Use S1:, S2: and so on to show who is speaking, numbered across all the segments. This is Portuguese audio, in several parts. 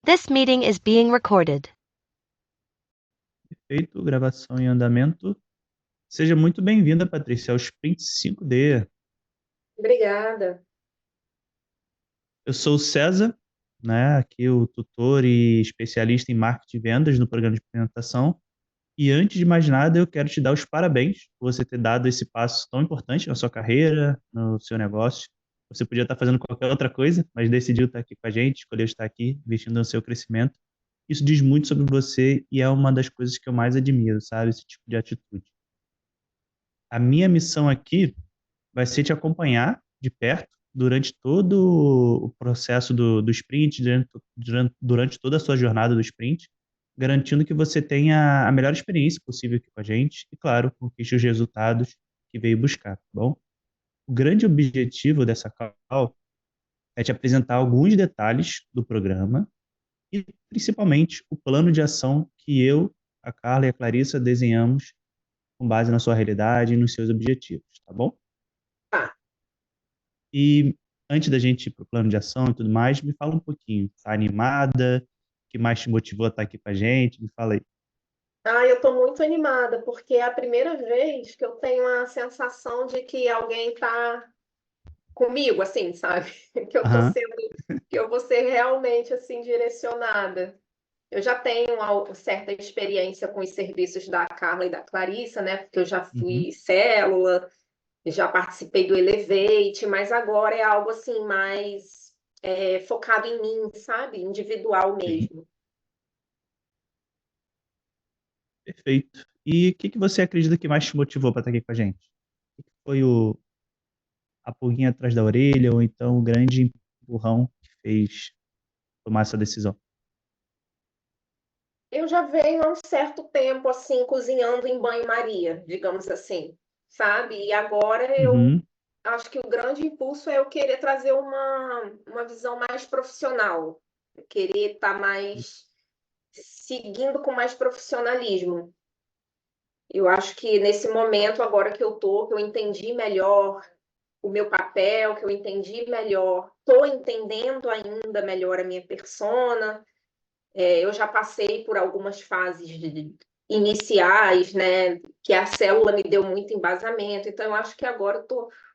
S1: This meeting is being recorded.
S2: Perfeito, gravação em andamento. Seja muito bem-vinda, Patrícia, ao Sprint 5D.
S3: Obrigada.
S2: Eu sou o César, né, aqui o tutor e especialista em marketing e vendas no programa de implementação. E antes de mais nada, eu quero te dar os parabéns por você ter dado esse passo tão importante na sua carreira, no seu negócio. Você podia estar fazendo qualquer outra coisa, mas decidiu estar aqui com a gente, escolheu estar aqui, investindo no seu crescimento. Isso diz muito sobre você e é uma das coisas que eu mais admiro, sabe? Esse tipo de atitude. A minha missão aqui vai ser te acompanhar de perto durante todo o processo do sprint, durante toda a sua jornada do sprint, garantindo que você tenha a melhor experiência possível aqui com a gente e, claro, conquiste os resultados que veio buscar, tá bom? O grande objetivo dessa call é te apresentar alguns detalhes do programa e, principalmente, o plano de ação que eu, a Carla e a Clarissa desenhamos com base na sua realidade e nos seus objetivos, tá bom?
S3: Tá.
S2: E antes da gente ir para o plano de ação e tudo mais, me fala um pouquinho. Tá animada? O que mais te motivou a estar aqui com a gente? Me fala aí.
S3: Eu estou muito animada, porque é a primeira vez que eu tenho a sensação de que alguém está comigo, assim, sabe? Que eu tô
S2: Aham.
S3: sendo, que eu vou ser realmente assim direcionada. Eu já tenho uma certa experiência com os serviços da Carla e da Clarissa, né? Porque eu já
S2: Uhum.
S3: fui célula, já participei do Elevate, mas agora é algo assim mais focado em mim, sabe? Individual
S2: Sim,
S3: mesmo.
S2: perfeito. E o que que você acredita que mais te motivou para estar aqui com a gente? O que que foi a pulguinha atrás da orelha ou então o grande empurrão que fez tomar essa decisão?
S3: Eu já venho há um certo tempo assim cozinhando em banho-maria, digamos assim, sabe? E agora eu
S2: Uhum.
S3: acho que o grande impulso é eu querer trazer uma visão mais profissional, eu querer estar mais seguindo com mais profissionalismo. Eu acho que nesse momento agora que eu tô, que eu entendi melhor o meu papel, que eu entendi melhor, estou entendendo ainda melhor a minha persona. Eu já passei por algumas fases iniciais, né, que a célula me deu muito embasamento, então eu acho que agora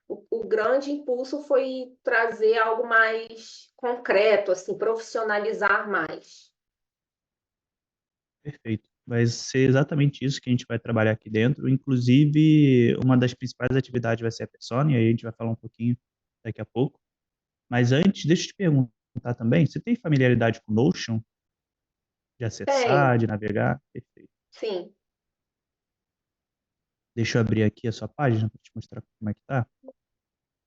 S3: o grande impulso foi trazer algo mais concreto, assim, profissionalizar mais.
S2: Perfeito. Vai ser exatamente isso que a gente vai trabalhar aqui dentro. Inclusive, uma das principais atividades vai ser a persona, e aí a gente vai falar um pouquinho daqui a pouco. Mas antes, deixa eu te perguntar também, você tem familiaridade com Notion, de
S3: Tenho,
S2: acessar, de navegar? Perfeito.
S3: sim.
S2: Deixa eu abrir aqui a sua página para te mostrar como é que tá.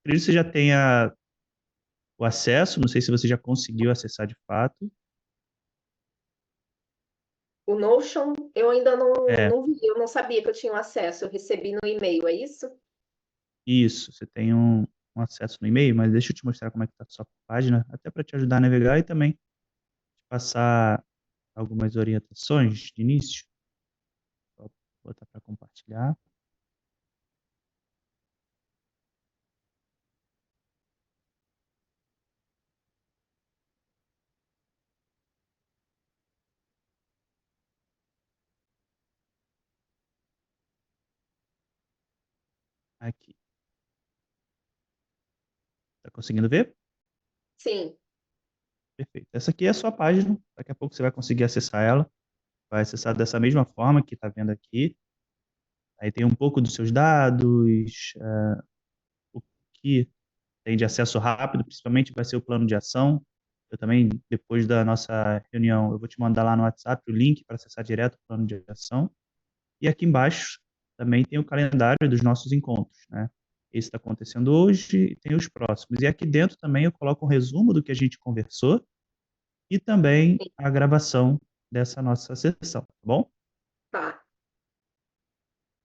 S2: Acredito que você já tenha o acesso, não sei se você já conseguiu acessar de fato.
S3: O Notion eu ainda
S2: É,
S3: não vi, eu não sabia que eu tinha acesso, eu recebi no e-mail, é isso?
S2: isso, você tem um acesso no e-mail, mas deixa eu te mostrar como é que tá a sua página, até para te ajudar a navegar e também te passar algumas orientações de início. Vou botar para compartilhar. Aqui. Tá conseguindo ver?
S3: Sim.
S2: Perfeito. Essa aqui é a sua página. Daqui a pouco você vai conseguir acessar ela. Vai acessar dessa mesma forma que está vendo aqui. Aí tem um pouco dos seus dados, o que tem de acesso rápido, principalmente vai ser o plano de ação. Eu também, depois da nossa reunião, eu vou te mandar lá no WhatsApp o link para acessar direto o plano de ação. E aqui embaixo também tem o calendário dos nossos encontros, né? Esse está acontecendo hoje e tem os próximos. E aqui dentro também eu coloco um resumo do que a gente conversou e também a gravação dessa nossa sessão, tá bom?
S3: Tá.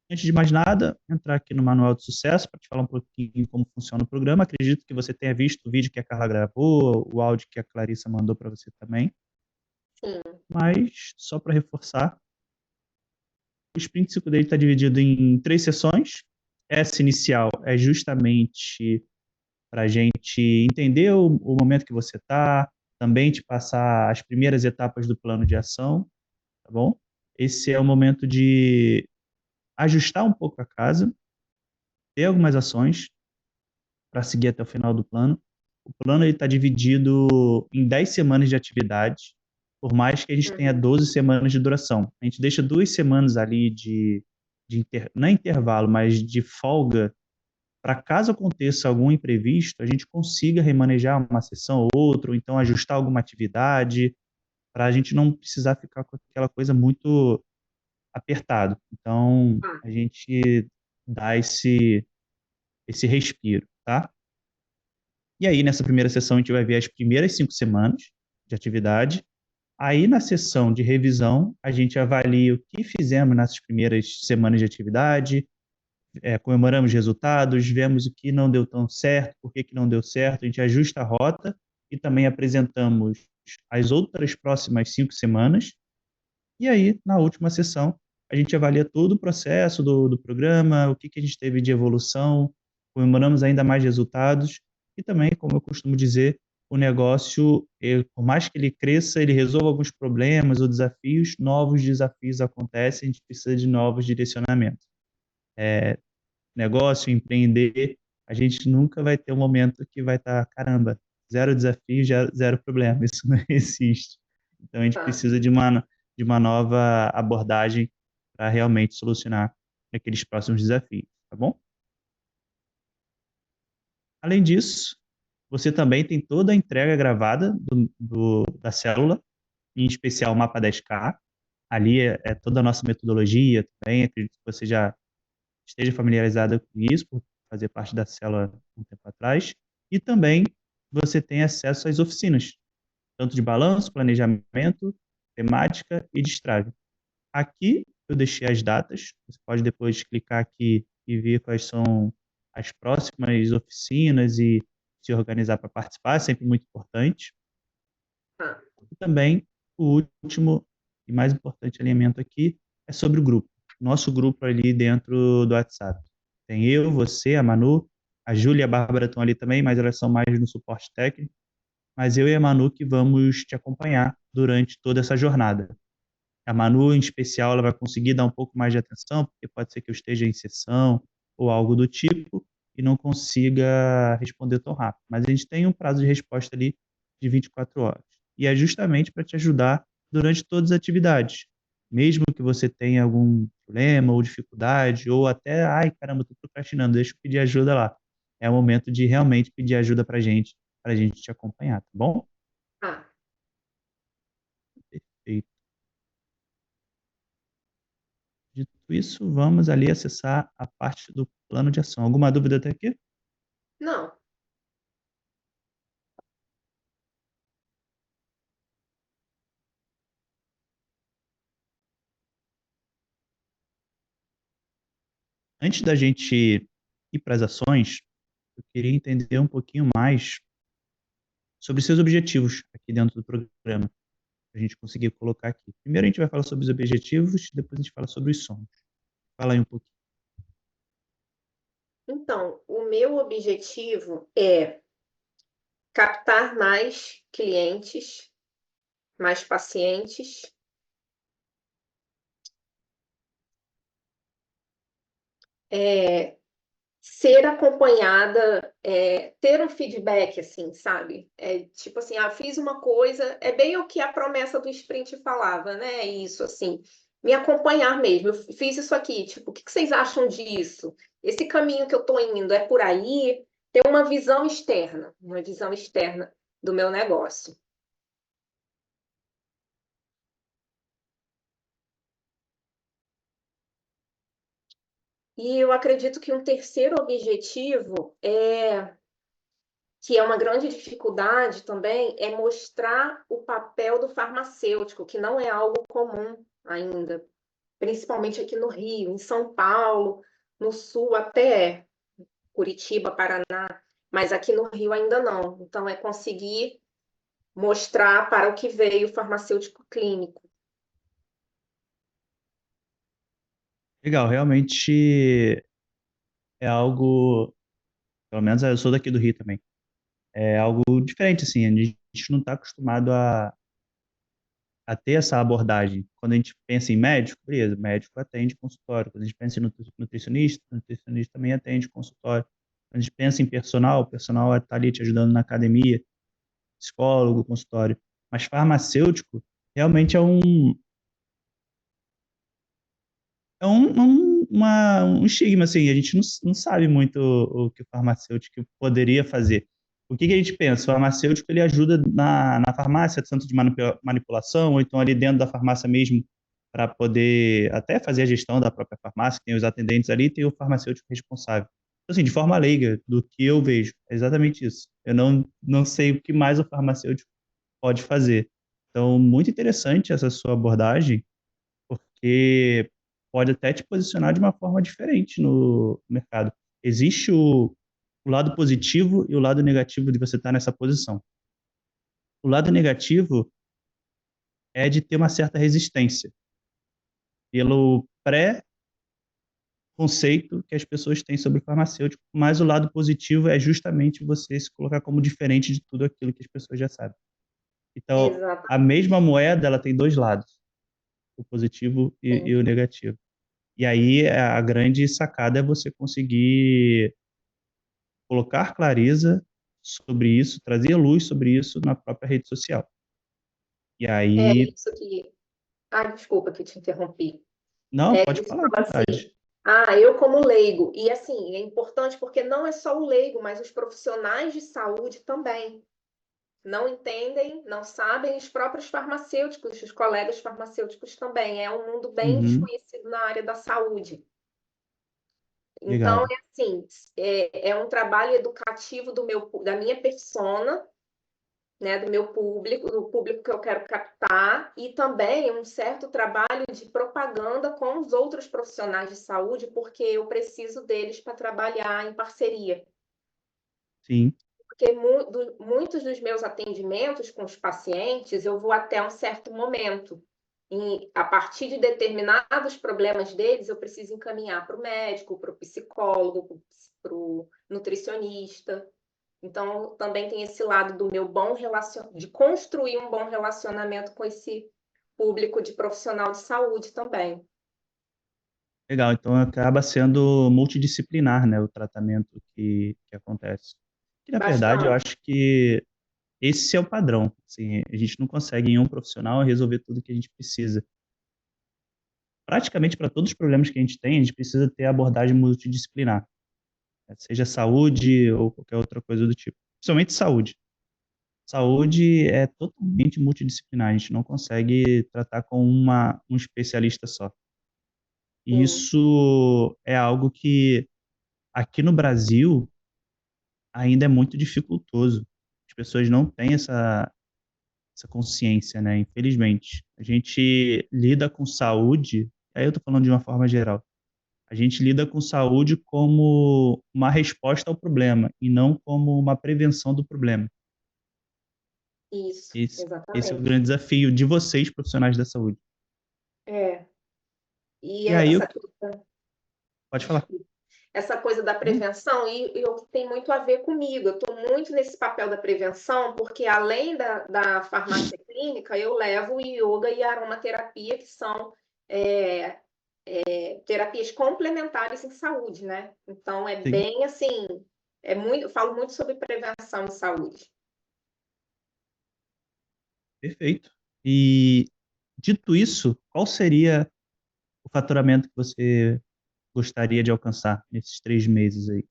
S2: Antes de mais nada, entrar aqui no Manual de Sucesso para te falar um pouquinho como funciona o programa. Acredito que você tenha visto o vídeo que a Carla gravou, o áudio que a Clarissa mandou para você também.
S3: Sim.
S2: Mas, só para reforçar, o Sprint 5 dele está dividido em 3 sessões. Essa inicial é justamente para a gente entender o momento que você está, também te passar as primeiras etapas do plano de ação, tá bom? Esse é o momento de ajustar um pouco a casa, ter algumas ações para seguir até o final do plano. O plano está dividido em 10 semanas de atividade, por mais que a gente tenha
S3: Uhum.
S2: 12 semanas de duração. A gente deixa 2 semanas ali não é intervalo, mas de folga, para caso aconteça algum imprevisto, a gente consiga remanejar uma sessão ou outra, ou então ajustar alguma atividade, para a gente não precisar ficar com aquela coisa muito apertado. Então,
S3: Ah,
S2: a gente dá esse respiro, tá? E aí, nessa primeira sessão, a gente vai ver as primeiras 5 semanas de atividade. Aí, na sessão de revisão, a gente avalia o que fizemos nessas primeiras semanas de atividade, comemoramos resultados, vemos o que não deu tão certo, por que que não deu certo, a gente ajusta a rota e também apresentamos as outras próximas 5 semanas. E aí, na última sessão, a gente avalia todo o processo do programa, o que que a gente teve de evolução, comemoramos ainda mais resultados e também, como eu costumo dizer, o negócio, por mais que ele cresça, ele resolva alguns problemas ou desafios, novos desafios acontecem, a gente precisa de novos direcionamentos. Negócio, empreender, a gente nunca vai ter um momento que vai estar, caramba, zero desafio, zero problema, isso não existe. Então a gente
S3: tá.
S2: precisa de uma nova abordagem para realmente solucionar aqueles próximos desafios, tá bom? Além disso, você também tem toda a entrega gravada da célula, em especial o mapa 10K. Ali é toda a nossa metodologia também, acredito que você já esteja familiarizada com isso, por fazer parte da célula um tempo atrás, e também você tem acesso às oficinas, tanto de balanço, planejamento, temática e destrave. Aqui eu deixei as datas, você pode depois clicar aqui e ver quais são as próximas oficinas e se organizar para participar, é sempre muito importante.
S3: Tá.
S2: E também o último e mais importante alinhamento aqui é sobre o grupo. Nosso grupo ali dentro do WhatsApp. Tem eu, você, a Manu, a Júlia e a Bárbara estão ali também, mas elas são mais no suporte técnico. Mas eu e a Manu que vamos te acompanhar durante toda essa jornada. A Manu, em especial, ela vai conseguir dar um pouco mais de atenção, porque pode ser que eu esteja em sessão ou algo do tipo e não consiga responder tão rápido. Mas a gente tem um prazo de resposta ali de 24 horas. E é justamente para te ajudar durante todas as atividades. Mesmo que você tenha algum problema ou dificuldade, ou até, ai, caramba, estou procrastinando, deixa eu pedir ajuda lá. É o momento de realmente pedir ajuda para a gente te acompanhar, tá bom?
S3: Tá.
S2: Perfeito. Dito isso, vamos ali acessar a parte do plano de ação. Alguma dúvida até aqui?
S3: Não.
S2: Antes da gente ir para as ações, eu queria entender um pouquinho mais sobre seus objetivos aqui dentro do programa, para a gente conseguir colocar aqui. Primeiro a gente vai falar sobre os objetivos, depois a gente fala sobre os sonhos. Fala aí um pouquinho.
S3: Então, o meu objetivo é captar mais clientes, mais pacientes, é, ser acompanhada, ter um feedback, assim, sabe? É tipo assim, fiz uma coisa, é bem o que a promessa do sprint falava, né? Isso, assim, me acompanhar mesmo. Eu fiz isso aqui, tipo, o que vocês acham disso? Esse caminho que eu tô indo é por aí? Ter uma visão externa do meu negócio. E eu acredito que um terceiro objetivo que é uma grande dificuldade também, é mostrar o papel do farmacêutico, que não é algo comum ainda, principalmente aqui no Rio, em São Paulo, no Sul até Curitiba, Paraná, mas aqui no Rio ainda não. Então, é conseguir mostrar para o que veio o farmacêutico clínico.
S2: Legal, realmente é algo, pelo menos eu sou daqui do Rio também, é algo diferente, assim, a gente gente não está acostumado a ter essa abordagem. Quando a gente pensa em médico, beleza, médico atende consultório. Quando a gente pensa em nutricionista, nutricionista também atende consultório. Quando a gente pensa em personal, o personal está ali te ajudando na academia, psicólogo, consultório. Mas farmacêutico realmente um estigma, assim, a gente não sabe muito o que o farmacêutico poderia fazer. O que a gente pensa? O farmacêutico ele ajuda na farmácia, tanto de manipulação, ou então ali dentro da farmácia mesmo, para poder até fazer a gestão da própria farmácia, tem os atendentes ali, tem o farmacêutico responsável. Então, assim, de forma leiga, do que eu vejo, é exatamente isso. Eu não sei o que mais o farmacêutico pode fazer. Então, muito interessante essa sua abordagem, porque pode até te posicionar de uma forma diferente no mercado. Existe o lado positivo e o lado negativo de você estar nessa posição. O lado negativo é de ter uma certa resistência pelo pré-conceito que as pessoas têm sobre o farmacêutico, mas o lado positivo é justamente você se colocar como diferente de tudo aquilo que as pessoas já sabem. Então, a
S3: Exatamente.
S2: mesma moeda, ela tem dois lados, o positivo e o negativo. E aí a grande sacada é você conseguir colocar clareza sobre isso, trazer luz sobre isso na própria rede social. E
S3: É
S2: aí,
S3: isso que. Ah, desculpa que te interrompi.
S2: não,
S3: É
S2: pode
S3: que você
S2: falar à
S3: fala assim,
S2: vontade.
S3: eu como leigo. E assim, é importante porque não é só o leigo, mas os profissionais de saúde também não entendem, não sabem, os próprios farmacêuticos, os colegas farmacêuticos também. É um mundo bem
S2: Uhum,
S3: desconhecido na área da saúde. Então,
S2: legal.
S3: é assim, é um trabalho educativo da minha persona, né, do público que eu quero captar, e também um certo trabalho de propaganda com os outros profissionais de saúde, porque eu preciso deles para trabalhar em parceria.
S2: Sim,
S3: Porque muitos dos meus atendimentos com os pacientes, eu vou até um certo momento. E a partir de determinados problemas deles, eu preciso encaminhar para o médico, para o psicólogo, para o nutricionista. Então, também tem esse lado do meu de construir um bom relacionamento com esse público de profissional de saúde também.
S2: legal. Então acaba sendo multidisciplinar, né, o tratamento que acontece. Que, na verdade, eu
S3: Bastante.
S2: acho que esse é o padrão. Assim, a gente não consegue em um profissional resolver tudo que a gente precisa. Praticamente para todos os problemas que a gente precisa ter abordagem multidisciplinar, né? Seja saúde ou qualquer outra coisa do tipo. Principalmente saúde. Saúde é totalmente multidisciplinar, a gente não consegue tratar com um especialista só. E
S3: Sim,
S2: isso é algo que aqui no Brasil ainda é muito dificultoso. As pessoas não têm essa consciência, né? Infelizmente. A gente lida com saúde, aí eu estou falando de uma forma geral. A gente lida com saúde como uma resposta ao problema e não como uma prevenção do problema.
S3: isso,
S2: Esse é o
S3: exatamente.
S2: grande desafio de vocês, profissionais da saúde.
S3: É. E
S2: E aí,
S3: essa
S2: pode falar.
S3: Desculpa. Essa coisa da
S2: Não,
S3: prevenção, e o que tem muito a ver comigo. Eu estou muito nesse papel da prevenção, porque além da farmácia clínica, eu levo o yoga e a aromaterapia, que são é, terapias complementares em saúde, né? Então, é
S2: sim,
S3: bem assim, eu falo muito sobre prevenção em saúde.
S2: perfeito. E dito isso, qual seria o faturamento que você gostaria de alcançar nesses 3 meses aí?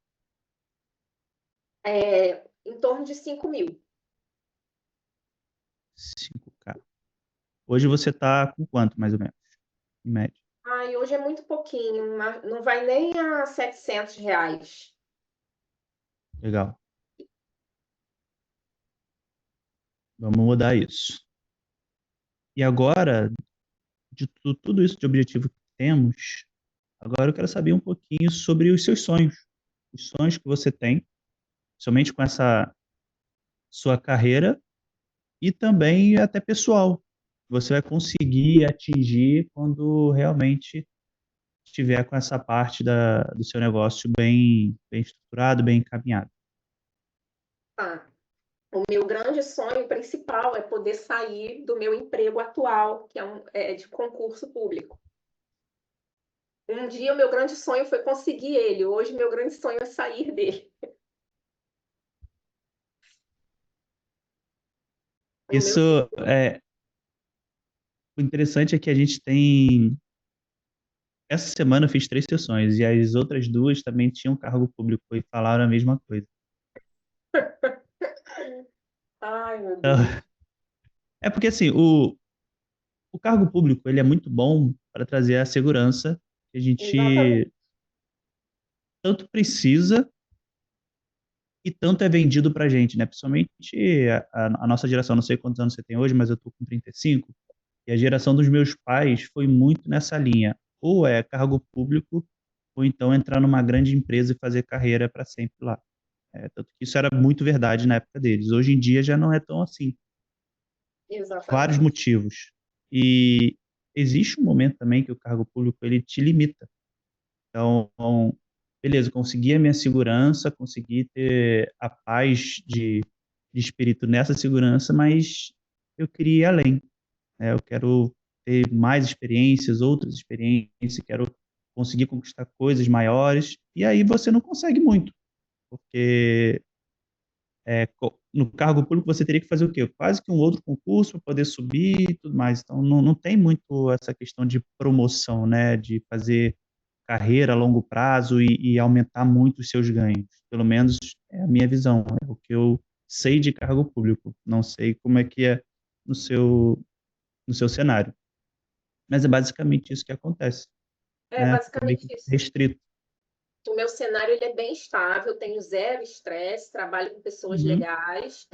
S3: Em torno de 5.000.
S2: 5K. Hoje você está com quanto, mais ou menos, em média?
S3: Ai, hoje é muito pouquinho, não vai nem a R$ 700.
S2: Legal. Vamos mudar isso. E agora, de tudo isso de objetivo que temos, agora eu quero saber um pouquinho sobre os seus sonhos. Os sonhos que você tem, somente com essa sua carreira e também até pessoal. Você vai conseguir atingir quando realmente estiver com essa parte do seu negócio bem estruturado, bem encaminhado.
S3: Tá. O meu grande sonho principal é poder sair do meu emprego atual, que é de concurso público. Um dia o meu grande sonho foi conseguir ele, hoje meu grande sonho é sair dele. O meu
S2: Isso é o interessante é que a gente tem. Essa semana eu fiz 3 sessões e as outras 2 também tinham cargo público e falaram a mesma coisa.
S3: Ai, meu
S2: Então,
S3: Deus.
S2: é porque assim, o cargo público ele é muito bom para trazer a segurança que a
S3: Exatamente.
S2: gente tanto precisa e tanto é vendido para a gente, né? Principalmente a nossa geração, não sei quantos anos você tem hoje, mas eu tô com 35, e a geração dos meus pais foi muito nessa linha. Ou é cargo público, ou então entrar numa grande empresa e fazer carreira para sempre lá. Tanto que isso era muito verdade na época deles. Hoje em dia já não é tão assim. Vários
S3: Exatamente.
S2: motivos. E existe um momento também que o cargo público ele te limita. Então, beleza, consegui a minha segurança, consegui ter a paz de espírito nessa segurança, mas eu queria ir além, né? Eu quero ter mais experiências, outras experiências, quero conseguir conquistar coisas maiores, e aí você não consegue muito, porque no cargo público você teria que fazer o quê? Quase que um outro concurso para poder subir e tudo mais. Então, não tem muito essa questão de promoção, né? De fazer carreira a longo prazo e aumentar muito os seus ganhos. Pelo menos é a minha visão, é o que eu sei de cargo público. Não sei como é que é no seu, no seu cenário. Mas é basicamente isso que acontece,
S3: É
S2: né? É meio
S3: basicamente
S2: que
S3: isso.
S2: restrito.
S3: O meu cenário ele é bem estável, tenho zero estresse, trabalho com pessoas
S2: Uhum.
S3: legais,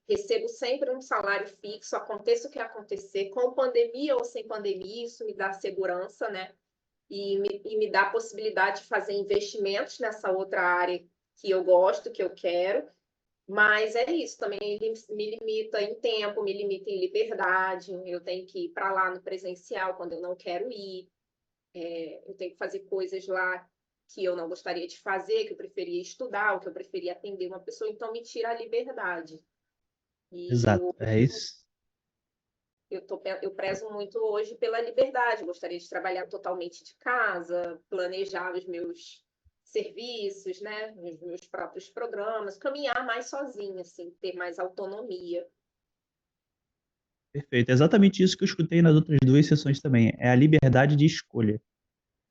S3: recebo sempre um salário fixo, aconteça o que acontecer, com pandemia ou sem pandemia, isso me dá segurança, né? E me dá a possibilidade de fazer investimentos nessa outra área que eu gosto, que eu quero. Mas é isso, também ele me limita em tempo, me limita em liberdade. Eu tenho que ir para lá no presencial quando eu não quero ir. Eu tenho que fazer coisas lá que eu não gostaria de fazer, que eu preferia estudar, ou que eu preferia atender uma pessoa, então me tira a liberdade. E
S2: Exato, é isso.
S3: eu prezo muito hoje pela liberdade. Eu gostaria de trabalhar totalmente de casa, planejar os meus serviços, né, os meus próprios programas, caminhar mais sozinha, assim, ter mais autonomia.
S2: Perfeito. É exatamente isso que eu escutei nas outras 2 sessões também. É a liberdade de escolha.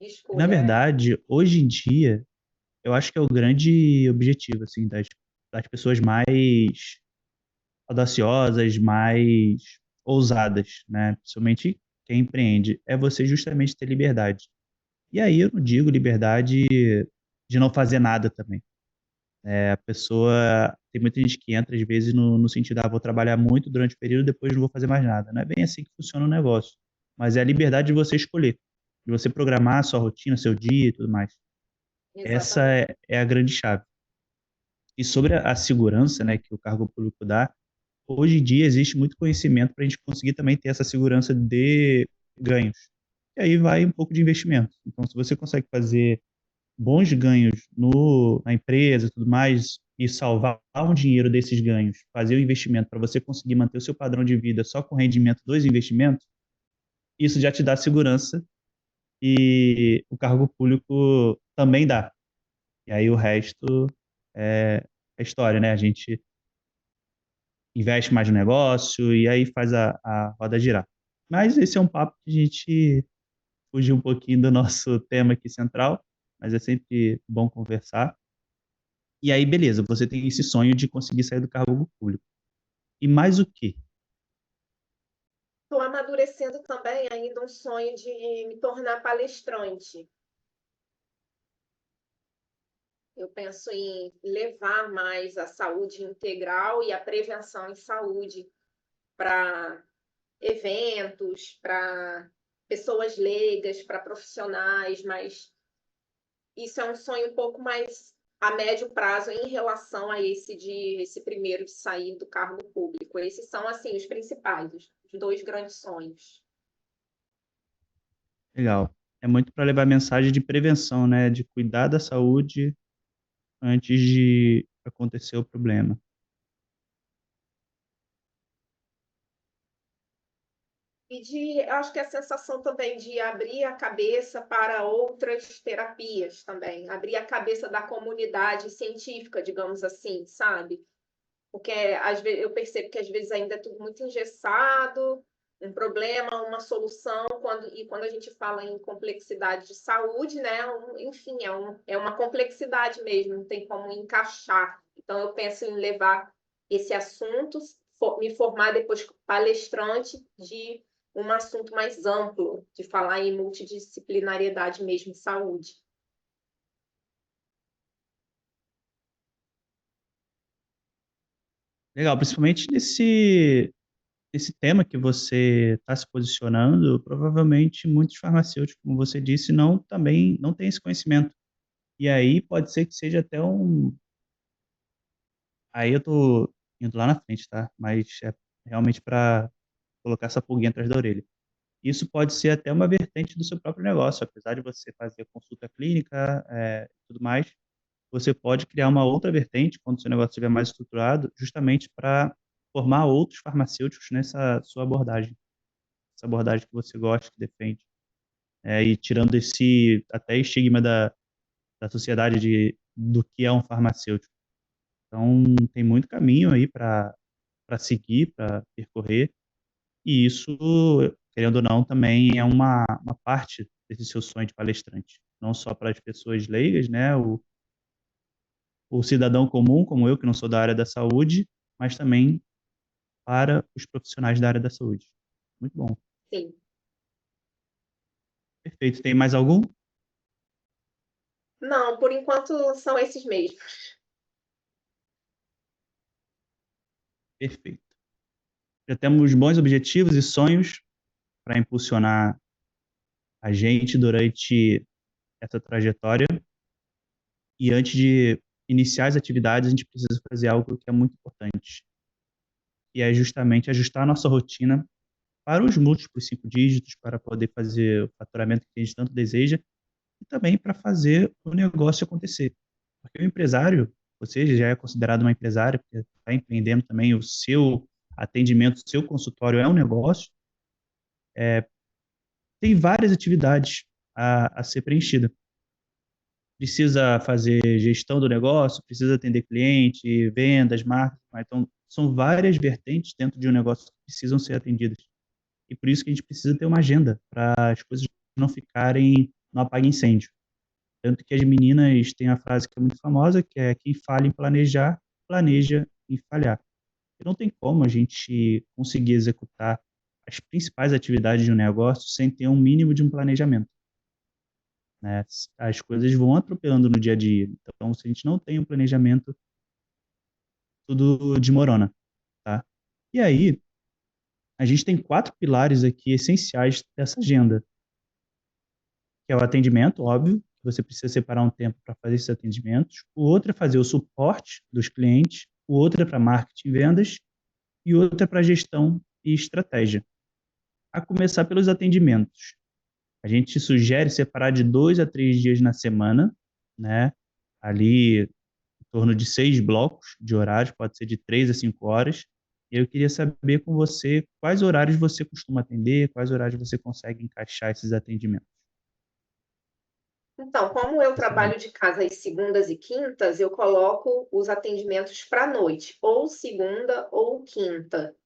S2: E, na
S3: Escolha
S2: verdade, hoje em dia, eu acho que é o grande objetivo, assim, das pessoas mais audaciosas, mais ousadas, né? Principalmente quem empreende, é você justamente ter liberdade. E aí eu não digo liberdade de não fazer nada também. A pessoa, tem muita gente que entra às vezes no sentido, vou trabalhar muito durante o período, depois não vou fazer mais nada. Não é bem assim que funciona o negócio. Mas é a liberdade de você escolher, de você programar a sua rotina, seu dia e tudo mais. Essa
S3: exatamente.
S2: é a grande chave. E sobre a segurança, né, que o cargo público dá, hoje em dia existe muito conhecimento para a gente conseguir também ter essa segurança de ganhos. E aí vai um pouco de investimento. Então, se você consegue fazer bons ganhos na empresa e tudo mais, e salvar um dinheiro desses ganhos, fazer o investimento para você conseguir manter o seu padrão de vida só com o rendimento dos investimentos, isso já te dá segurança e o cargo público também dá. E aí o resto é história, né? A gente investe mais no negócio e aí faz a roda girar. Mas esse é um papo que a gente fugiu um pouquinho do nosso tema aqui central, mas é sempre bom conversar. E aí, beleza, você tem esse sonho de conseguir sair do cargo público. E mais o quê?
S3: Estou amadurecendo também ainda um sonho de me tornar palestrante. Eu penso em levar mais a saúde integral e a prevenção em saúde para eventos, para pessoas leigas, para profissionais, mas isso é um sonho um pouco mais a médio prazo em relação a esse primeiro de sair do cargo público. Esses são assim os principais, os dois grandes sonhos.
S2: Legal. É muito para levar mensagem de prevenção, né? De cuidar da saúde antes de acontecer o problema.
S3: Acho que a sensação também de abrir a cabeça para outras terapias também, abrir a cabeça da comunidade científica, digamos assim, sabe? Porque às vezes eu percebo que às vezes ainda é tudo muito engessado, um problema, uma solução, quando a gente fala em complexidade de saúde, né? Enfim, é uma complexidade mesmo, não tem como encaixar. Então, eu penso em levar esse assunto, me formar depois palestrante de um assunto mais amplo, de falar em multidisciplinariedade mesmo em saúde.
S2: Legal, principalmente nesse tema que você está se posicionando, provavelmente muitos farmacêuticos, como você disse, também não têm esse conhecimento. E aí pode ser que seja até um. Aí eu tô indo lá na frente, tá? Mas é realmente para colocar essa pulguinha atrás da orelha. Isso pode ser até uma vertente do seu próprio negócio, apesar de você fazer consulta clínica, e tudo mais, você pode criar uma outra vertente quando o seu negócio estiver mais estruturado, justamente para formar outros farmacêuticos nessa sua abordagem, essa abordagem que você gosta, que defende. E tirando esse até estigma da sociedade do que é um farmacêutico. Então, tem muito caminho aí para seguir, para percorrer, e isso, querendo ou não, também é uma parte desse seu sonho de palestrante. Não só para as pessoas leigas, né, o cidadão comum, como eu, que não sou da área da saúde, mas também para os profissionais da área da saúde. Muito bom.
S3: Sim.
S2: Perfeito. Tem mais algum?
S3: Não, por enquanto são esses mesmos.
S2: Perfeito. Já temos bons objetivos e sonhos para impulsionar a gente durante essa trajetória. E antes de iniciar as atividades, a gente precisa fazer algo que é muito importante, que é justamente ajustar a nossa rotina para os múltiplos 5 dígitos, para poder fazer o faturamento que a gente tanto deseja e também para fazer o negócio acontecer. Porque o empresário, você já é considerado uma empresária, porque está empreendendo também, o seu atendimento, o seu consultório é um negócio, tem várias atividades a ser preenchida. Precisa fazer gestão do negócio, precisa atender cliente, vendas, marketing. Então, são várias vertentes dentro de um negócio que precisam ser atendidas. E por isso que a gente precisa ter uma agenda para as coisas não ficarem no apaga-incêndio. Tanto que as meninas têm a frase que é muito famosa, que é: quem falha em planejar, planeja em falhar. E não tem como a gente conseguir executar as principais atividades de um negócio sem ter um mínimo de um planejamento, né? As coisas vão atropelando no dia a dia. Então, se a gente não tem um planejamento, tudo desmorona, tá? E aí, a gente tem 4 pilares aqui essenciais dessa agenda, que é o atendimento, óbvio, que você precisa separar um tempo para fazer esses atendimentos. O outro é fazer o suporte dos clientes, o outro é para marketing e vendas, e o outro é para gestão e estratégia. A começar pelos atendimentos. A gente sugere separar de 2 a 3 dias na semana, né? Ali em torno de 6 blocos de horários, pode ser de 3 a 5 horas. E eu queria saber com você quais horários você costuma atender, quais horários você consegue encaixar esses atendimentos.
S3: Então, como eu
S2: Excelente.
S3: trabalho de casa às segundas e quintas, eu coloco os atendimentos para a noite, ou segunda ou quinta,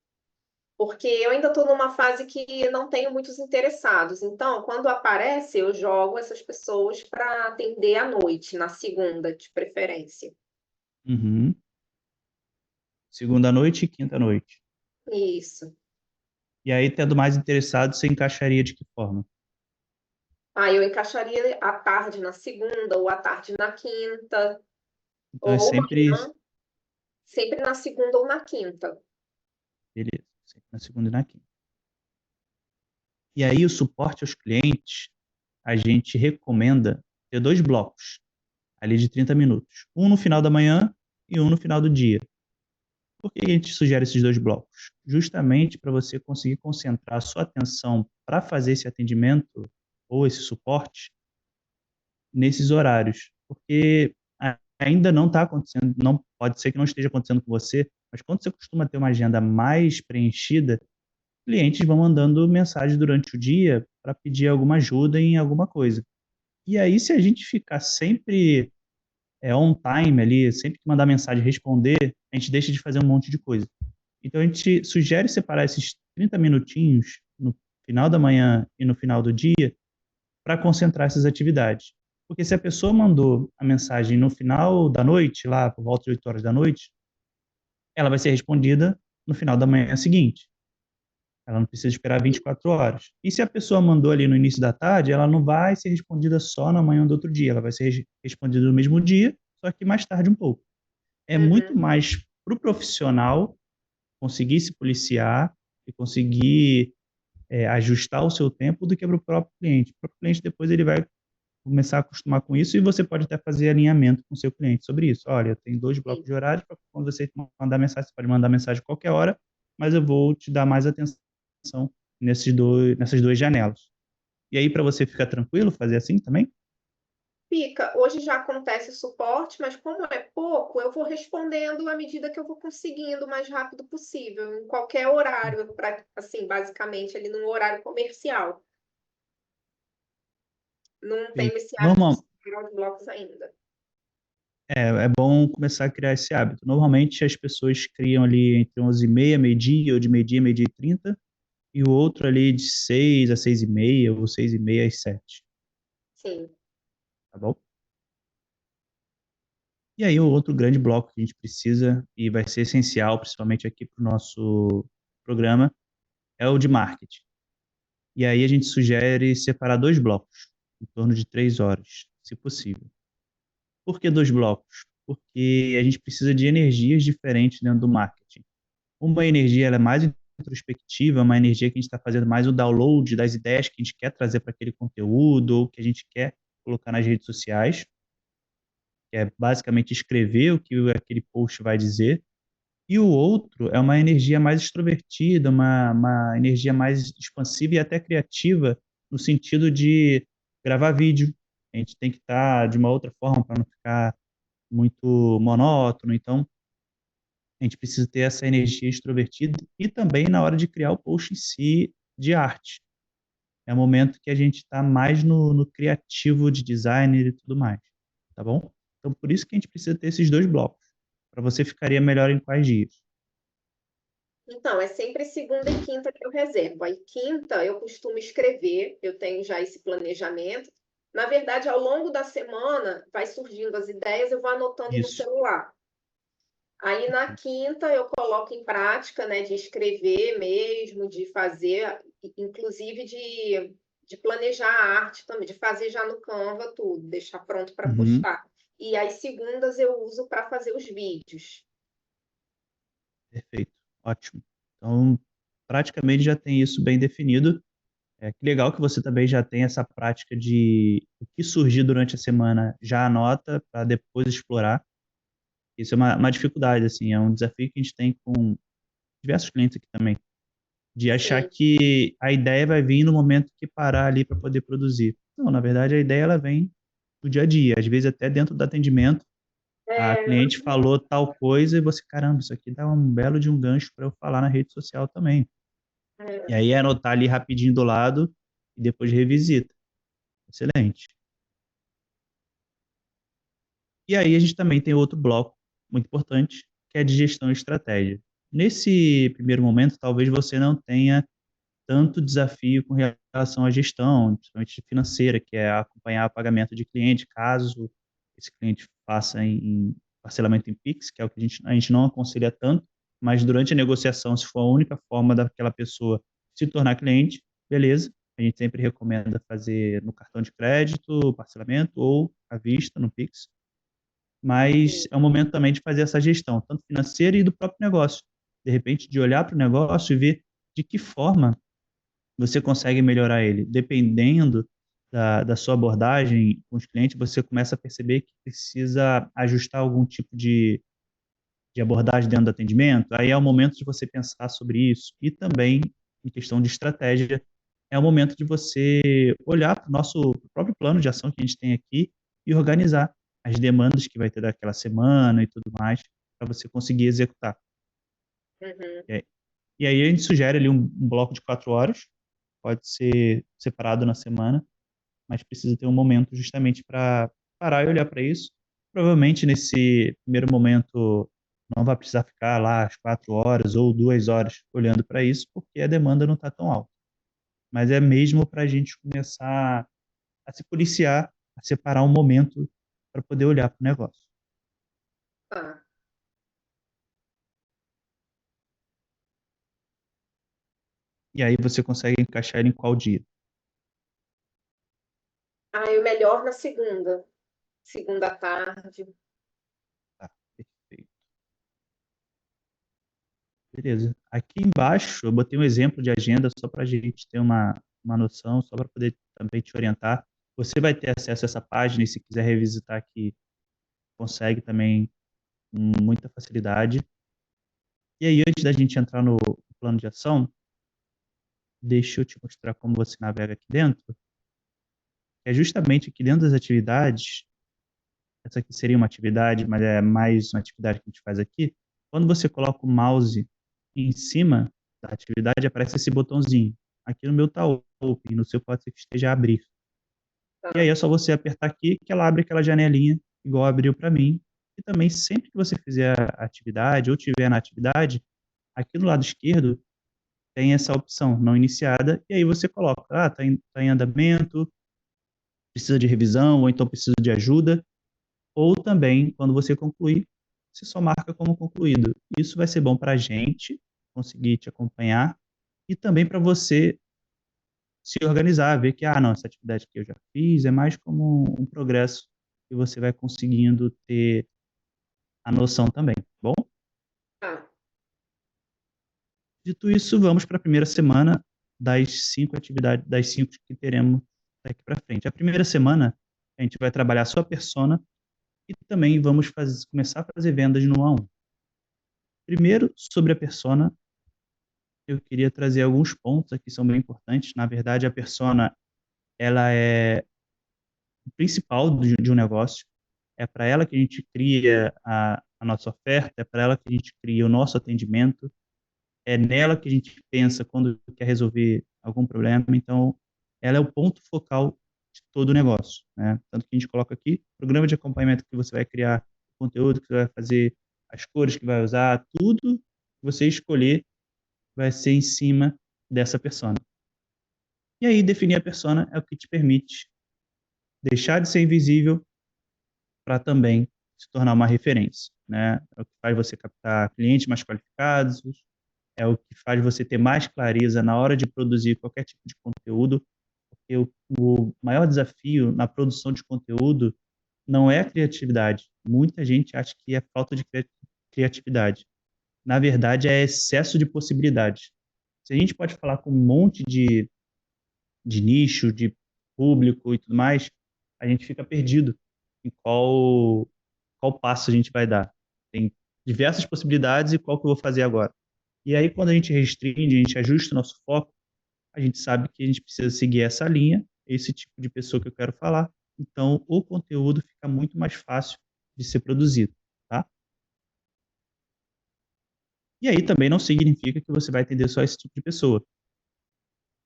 S3: porque eu ainda estou numa fase que não tenho muitos interessados. Então, quando aparece, eu jogo essas pessoas para atender à noite, na segunda, de preferência.
S2: Uhum. Segunda à noite e quinta à noite.
S3: Isso.
S2: E aí, tendo mais interessado, você encaixaria de que forma?
S3: Aí eu encaixaria à tarde na segunda, ou à tarde na quinta,
S2: Então é
S3: ou
S2: sempre,
S3: manhã, sempre na segunda ou na quinta.
S2: beleza, sempre na segunda e na quinta. E aí, o suporte aos clientes, a gente recomenda ter 2 blocos, ali de 30 minutos. Um no final da manhã e um no final do dia. Por que a gente sugere esses 2 blocos? Justamente para você conseguir concentrar a sua atenção para fazer esse atendimento ou esse suporte nesses horários. Porque ainda não está acontecendo, não pode ser que não esteja acontecendo com você, mas quando você costuma ter uma agenda mais preenchida, clientes vão mandando mensagem durante o dia para pedir alguma ajuda em alguma coisa. E aí, se a gente ficar sempre on time ali, sempre que mandar mensagem e responder, a gente deixa de fazer um monte de coisa. Então, a gente sugere separar esses 30 minutinhos no final da manhã e no final do dia para concentrar essas atividades. Porque se a pessoa mandou a mensagem no final da noite, lá por volta de 8 horas da noite, ela vai ser respondida no final da manhã seguinte. Ela não precisa esperar 24 horas. E se a pessoa mandou ali no início da tarde, ela não vai ser respondida só na manhã do outro dia, ela vai ser respondida no mesmo dia, só que mais tarde um pouco. É muito
S3: Uhum.
S2: mais para o profissional conseguir se policiar e conseguir ajustar o seu tempo do que para o próprio cliente. O próprio cliente depois ele vai começar a acostumar com isso e você pode até fazer alinhamento com o seu cliente sobre isso. Olha, tem 2 blocos
S3: Sim.
S2: de horário para quando você mandar mensagem, você pode mandar mensagem a qualquer hora, mas eu vou te dar mais atenção nessas 2 janelas. E aí, para você ficar tranquilo, fazer assim também?
S3: Fica. Hoje já acontece o suporte, mas como é pouco, eu vou respondendo à medida que eu vou conseguindo o mais rápido possível, em qualquer horário, assim, basicamente ali no horário comercial. Não tenho esse hábito de
S2: Normal,
S3: separar os blocos ainda.
S2: é bom começar a criar esse hábito. Normalmente as pessoas criam ali entre 11h30, meio-dia, ou de meio-dia, meio-dia e 30, e o outro ali de 6 a 6h30, ou 6h30 às 7,
S3: Sim,
S2: tá bom? E aí o outro grande bloco que a gente precisa, e vai ser essencial, principalmente aqui para o nosso programa, é o de marketing. E aí a gente sugere separar 2 blocos, em torno de 3 horas, se possível. Por que 2 blocos? Porque a gente precisa de energias diferentes dentro do marketing. Uma energia ela é mais introspectiva, uma energia que a gente está fazendo mais o download das ideias que a gente quer trazer para aquele conteúdo ou que a gente quer colocar nas redes sociais, que é basicamente escrever o que aquele post vai dizer. E o outro é uma energia mais extrovertida, uma energia mais expansiva e até criativa, no sentido de gravar vídeo. A gente tem que estar de uma outra forma para não ficar muito monótono. Então, a gente precisa ter essa energia extrovertida e também na hora de criar o post em si de arte. É o momento que a gente está mais no criativo de designer e tudo mais, tá bom? Então, por isso que a gente precisa ter esses 2 blocos. Para você ficaria melhor em quais dias?
S3: Então, é sempre segunda e quinta que eu reservo. Aí, quinta, eu costumo escrever, eu tenho já esse planejamento. Na verdade, ao longo da semana, vai surgindo as ideias, eu vou anotando no
S2: Isso.
S3: celular. Aí, na quinta, eu coloco em prática, né, de escrever mesmo, de fazer, inclusive de planejar a arte também, de fazer já no Canva tudo, deixar pronto para
S2: Uhum.
S3: postar. E as segundas eu uso para fazer os vídeos.
S2: Perfeito, ótimo. Então, praticamente já tem isso bem definido. Que legal que você também já tem essa prática de o que surgir durante a semana já anota para depois explorar. Isso é uma dificuldade, assim, é um desafio que a gente tem com diversos clientes aqui também, de achar
S3: Sim.
S2: que a ideia vai vir no momento que parar ali para poder produzir. Não, na verdade a ideia ela vem do dia a dia, às vezes até dentro do atendimento. A
S3: É,
S2: cliente falou tal coisa e você, caramba, isso aqui dá um belo de um gancho para eu falar na rede social também. E
S3: é.
S2: aí é anotar ali rapidinho do lado e depois revisita. Excelente. E aí a gente também tem outro bloco muito importante, que é a de gestão e estratégia. Nesse primeiro momento, talvez você não tenha tanto desafio com relação à gestão, principalmente financeira, que é acompanhar o pagamento de cliente, caso esse cliente faça em parcelamento em Pix, que é o que a gente não aconselha tanto, mas durante a negociação, se for a única forma daquela pessoa se tornar cliente, beleza. A gente sempre recomenda fazer no cartão de crédito, parcelamento ou à vista no Pix, mas
S3: Sim.
S2: é o momento também de fazer essa gestão, tanto financeira e do próprio negócio. De repente, de olhar para o negócio e ver de que forma você consegue melhorar ele. Dependendo da sua abordagem com os clientes, você começa a perceber que precisa ajustar algum tipo de abordagem dentro do atendimento. Aí é o momento de você pensar sobre isso. E também, em questão de estratégia, é o momento de você olhar para o nosso próprio plano de ação que a gente tem aqui e organizar as demandas que vai ter daquela semana e tudo mais, para você conseguir executar.
S3: Uhum.
S2: E aí a gente sugere ali um bloco de 4 horas, pode ser separado na semana, mas precisa ter um momento justamente para parar e olhar para isso. Provavelmente nesse primeiro momento não vai precisar ficar lá as 4 horas ou 2 horas olhando para isso, porque a demanda não está tão alta. Mas é mesmo para a gente começar a se policiar, a separar um momento para poder olhar para o negócio.
S3: Ah,
S2: E aí você consegue encaixar ele em qual dia?
S3: ah, o melhor na segunda. Segunda à tarde.
S2: Tá, perfeito. Beleza. Aqui embaixo eu botei um exemplo de agenda só para a gente ter uma noção, só para poder também te orientar. Você vai ter acesso a essa página e se quiser revisitar aqui, consegue também com muita facilidade. E aí, antes da gente entrar no plano de ação, deixa eu te mostrar como você navega aqui dentro. É justamente aqui dentro das atividades, essa aqui seria uma atividade, mas é mais uma atividade que a gente faz aqui. Quando você coloca o mouse em cima da atividade, aparece esse botãozinho. Aqui no meu está open, no seu pode ser que esteja abrir. E aí
S3: Tá.
S2: é só você apertar aqui que ela abre aquela janelinha, igual abriu para mim. E também, sempre que você fizer a atividade ou tiver na atividade, aqui do lado esquerdo tem essa opção não iniciada, e aí você coloca, tá em andamento, precisa de revisão, ou então precisa de ajuda, ou também, quando você concluir, você só marca como concluído. Isso vai ser bom para a gente conseguir te acompanhar e também para você se organizar, ver que, não, essa atividade que eu já fiz é mais como um progresso que você vai conseguindo ter a noção também, tá bom?
S3: Tá.
S2: Dito isso, vamos para a primeira semana das 5 atividades, das 5 que teremos daqui para frente. A primeira semana, a gente vai trabalhar a sua persona e também vamos começar a fazer vendas no 1 a 1. Primeiro, sobre a persona, eu queria trazer alguns pontos aqui que são bem importantes. Na verdade, a persona, ela é o principal de um negócio. É para ela que a gente cria a nossa oferta, é para ela que a gente cria o nosso atendimento, é nela que a gente pensa quando quer resolver algum problema. Então, ela é o ponto focal de todo o negócio, né? Tanto que a gente coloca aqui, programa de acompanhamento que você vai criar, conteúdo que você vai fazer, as cores que vai usar, tudo que você escolher vai ser em cima dessa persona. E aí, definir a persona é o que te permite deixar de ser invisível para também se tornar uma referência, né? É o que faz você captar clientes mais qualificados, é o que faz você ter mais clareza na hora de produzir qualquer tipo de conteúdo, porque o maior desafio na produção de conteúdo não é a criatividade. Muita gente acha que é falta de criatividade. Na verdade, é excesso de possibilidades. Se a gente pode falar com um monte de nicho, de público e tudo mais, a gente fica perdido em qual passo a gente vai dar. Tem diversas possibilidades e qual que eu vou fazer agora. E aí, quando a gente restringe, a gente ajusta o nosso foco, a gente sabe que a gente precisa seguir essa linha, esse tipo de pessoa que eu quero falar. Então, o conteúdo fica muito mais fácil de ser produzido, tá? E aí também não significa que você vai atender só esse tipo de pessoa.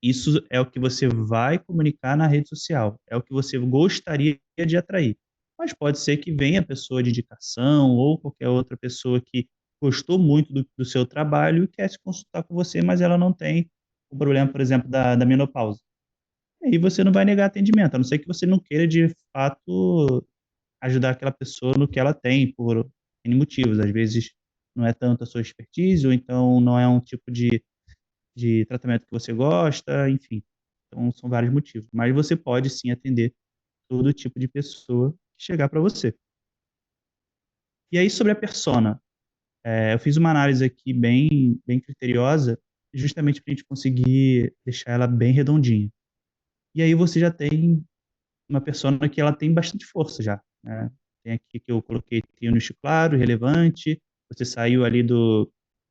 S2: Isso é o que você vai comunicar na rede social, é o que você gostaria de atrair. Mas pode ser que venha pessoa de indicação ou qualquer outra pessoa que gostou muito do seu trabalho e quer se consultar com você, mas ela não tem o problema, por exemplo, da menopausa. E aí você não vai negar atendimento, a não ser que você não queira de fato ajudar aquela pessoa no que ela tem, por N motivos. Às vezes não é tanto a sua expertise, ou então não é um tipo de tratamento que você gosta, enfim. Então, são vários motivos. Mas você pode sim atender todo tipo de pessoa que chegar para você. E aí, sobre a persona, eu fiz uma análise aqui bem criteriosa, justamente para a gente conseguir deixar ela bem redondinha. E aí você já tem uma persona que ela tem bastante força já, né? Tem aqui que eu coloquei, tem um nicho claro, relevante, você saiu ali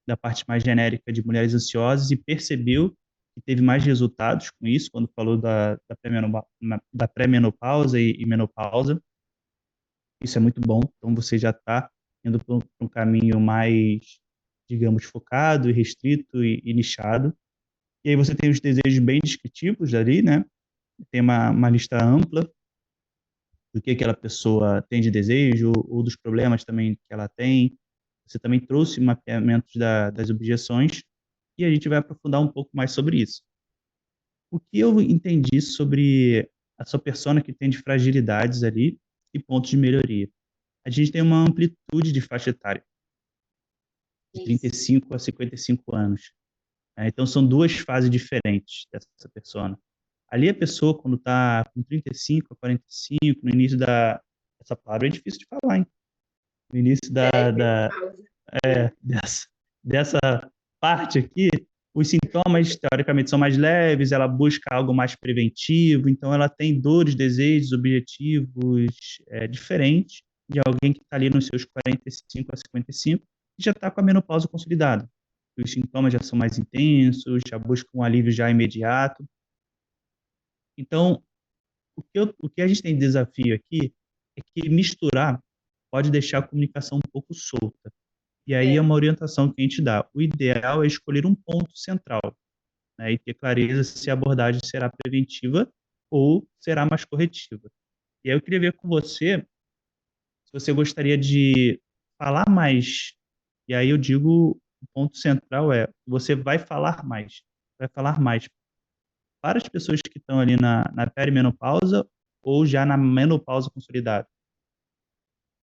S2: da parte mais genérica de mulheres ansiosas e percebeu que teve mais resultados com isso, quando falou da pré-menopausa e menopausa. Isso é muito bom, então você já está indo para um caminho digamos, focado e restrito e nichado. E aí você tem os desejos bem descritivos ali, né? Tem uma lista ampla do que aquela pessoa tem de desejo ou dos problemas também que ela tem. Você também trouxe mapeamentos das objeções e a gente vai aprofundar um pouco mais sobre isso. O que eu entendi sobre a sua persona que tem de fragilidades ali e pontos de melhoria? A gente tem uma amplitude de faixa etária, de
S3: Isso.
S2: 35 a 55 anos. Então, são duas fases diferentes dessa persona. Ali, a pessoa, quando está com 35 a 45, no início essa palavra é difícil de falar, hein? No início
S3: Perimenopausa.
S2: dessa, dessa parte aqui, os sintomas, teoricamente, são mais leves, ela busca algo mais preventivo, então ela tem dores, desejos, objetivos diferentes de alguém que está ali nos seus 45 a 55 e já está com a menopausa consolidada. Os sintomas já são mais intensos, já buscam um alívio já imediato. Então, o que a gente tem de desafio aqui é que misturar pode deixar a comunicação um pouco solta. E aí é
S3: É,
S2: uma orientação que a gente dá. O ideal é escolher um ponto central, né, e ter clareza se a abordagem será preventiva ou será mais corretiva. E aí eu queria ver com você se você gostaria de falar mais. E aí eu digo, o ponto central é, você vai falar mais para as pessoas que estão ali na perimenopausa ou já na menopausa consolidada.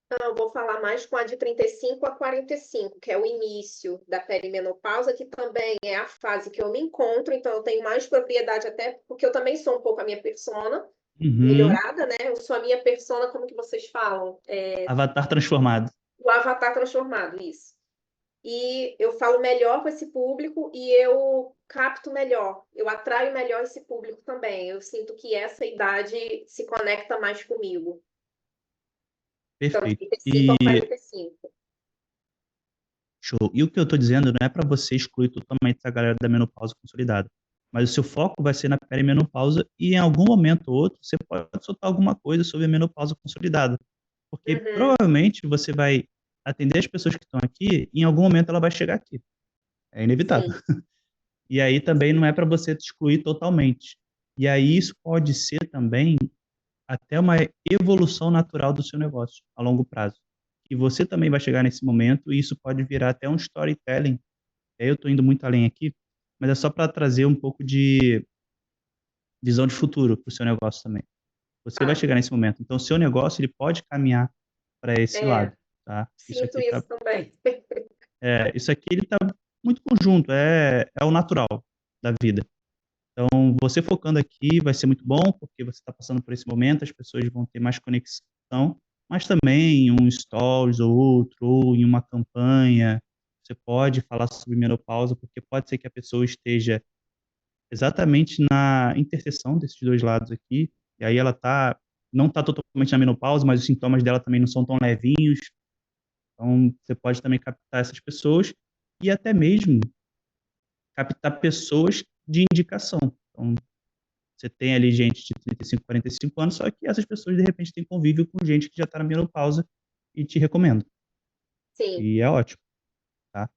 S3: então, eu vou falar mais com a de 35 a 45, que é o início da perimenopausa, que também é a fase que eu me encontro, então eu tenho mais propriedade até, porque eu também sou um pouco a minha persona
S2: Uhum.
S3: melhorada, né? Eu sou a minha persona, como que vocês falam?
S2: Avatar transformado.
S3: O avatar transformado, isso. E eu falo melhor com esse público e eu capto melhor, eu atraio melhor esse público também. Eu sinto que essa idade se conecta mais comigo. Então, de
S2: Perfeito.
S3: 35
S2: E
S3: a 45.
S2: show. E o que eu estou dizendo não é para você excluir totalmente a galera da menopausa consolidada, mas o seu foco vai ser na perimenopausa e em algum momento ou outro você pode soltar alguma coisa sobre a menopausa consolidada, porque
S3: Uhum,
S2: provavelmente você vai atender as pessoas que estão aqui e em algum momento ela vai chegar aqui. É inevitável.
S3: sim,
S2: E aí também não
S3: sim.
S2: é para você te excluir totalmente. E aí isso pode ser também até uma evolução natural do seu negócio a longo prazo. E você também vai chegar nesse momento e isso pode virar até um storytelling. Eu estou indo muito além aqui, mas é só para trazer um pouco de visão de futuro para o seu negócio também. Você vai
S3: Ah,
S2: chegar nesse momento. Então, o seu negócio ele pode caminhar para esse
S3: é,
S2: lado, tá? Isso
S3: sinto
S2: aqui tá,
S3: isso também.
S2: isso aqui ele tá muito conjunto, é o natural da vida. Então, você focando aqui vai ser muito bom, porque você está passando por esse momento, as pessoas vão ter mais conexão, mas também em um stories ou outro, ou em uma campanha, você pode falar sobre menopausa, porque pode ser que a pessoa esteja exatamente na interseção desses dois lados aqui, e aí ela não está totalmente na menopausa, mas os sintomas dela também não são tão levinhos, então você pode também captar essas pessoas e até mesmo captar pessoas de indicação. Então, você tem ali gente de 35, 45 anos, só que essas pessoas, de repente, têm convívio com gente que já está na menopausa e te recomendo.
S3: Sim,
S2: E é ótimo, tá?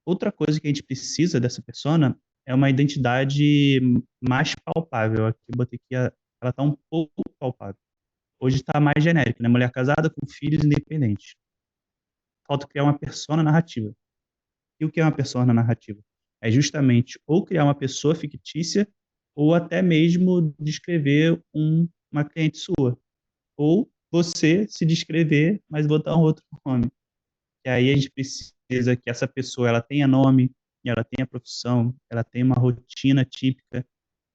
S2: Outra coisa que a gente precisa dessa persona é uma identidade mais palpável. Aqui eu botei que ela está um pouco palpável. Hoje está mais genérico, né? Mulher casada com filhos independentes. Falta criar uma persona narrativa. E o que é uma persona narrativa? É justamente ou criar uma pessoa fictícia ou até mesmo descrever uma cliente sua. Ou você se descrever, mas botar um outro nome. E aí a gente precisa que essa pessoa ela tenha nome, ela tenha profissão, ela tenha uma rotina típica.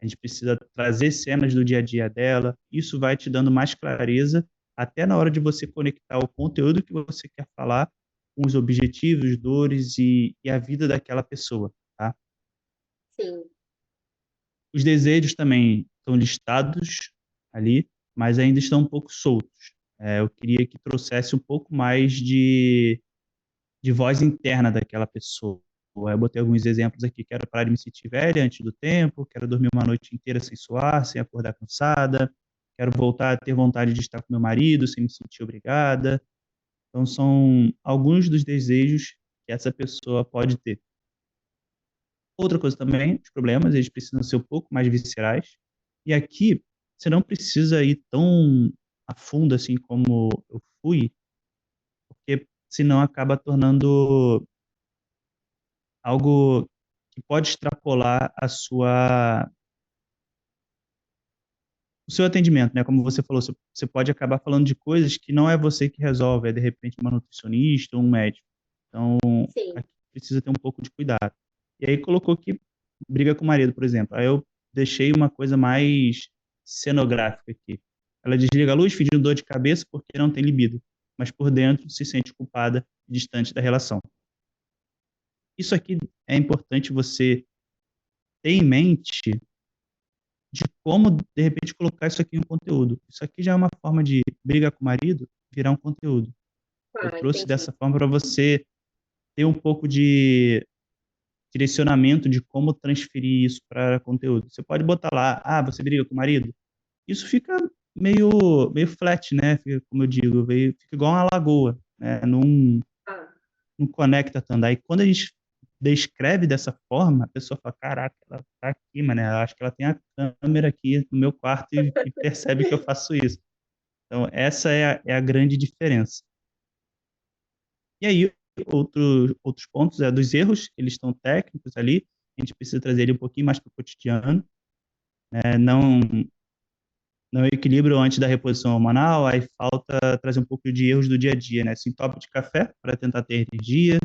S2: A gente precisa trazer cenas do dia a dia dela. Isso vai te dando mais clareza, até na hora de você conectar o conteúdo que você quer falar com os objetivos, dores e a vida daquela pessoa, tá?
S3: sim.
S2: Os desejos também estão listados ali, mas ainda estão um pouco soltos. Eu queria que trouxesse um pouco mais de voz interna daquela pessoa. Eu botei alguns exemplos aqui. Quero parar de me sentir velha antes do tempo, quero dormir uma noite inteira sem suar, sem acordar cansada, quero voltar a ter vontade de estar com meu marido sem me sentir obrigada. Então, são alguns dos desejos que essa pessoa pode ter. Outra coisa também, os problemas, eles precisam ser um pouco mais viscerais. E aqui, você não precisa ir tão a fundo assim como eu fui, porque senão acaba tornando algo que pode extrapolar o seu atendimento, né? Como você falou, você pode acabar falando de coisas que não é você que resolve, é de repente uma nutricionista ou um médico. Então,
S3: Sim.
S2: aqui precisa ter um pouco de cuidado. E aí colocou que briga com o marido, por exemplo. Aí eu deixei uma coisa mais cenográfica aqui. Ela desliga a luz, fingindo dor de cabeça porque não tem libido, mas por dentro se sente culpada e distante da relação. Isso aqui é importante você ter em mente de como, de repente, colocar isso aqui em um conteúdo. Isso aqui já é uma forma de briga com o marido virar um conteúdo. Eu
S3: Ah,
S2: trouxe
S3: entendi.
S2: dessa forma para você ter um pouco de direcionamento de como transferir isso para conteúdo. Você pode botar lá, você briga com o marido? Isso fica meio flat, né? Fica, como eu digo, fica igual uma lagoa, né?
S3: Ah,
S2: Não conecta tanto. Aí quando a gente descreve dessa forma, a pessoa fala, caraca, ela tá aqui, mano, eu acho que ela tem a câmera aqui no meu quarto e percebe que eu faço isso. Então, essa é a grande diferença. E aí, outros pontos dos erros, eles estão técnicos ali, a gente precisa trazer ele um pouquinho mais para o cotidiano, né? Não equilíbrio antes da reposição hormonal, aí falta trazer um pouco de erros do dia a dia, né? Sintoma de café para tentar ter energia,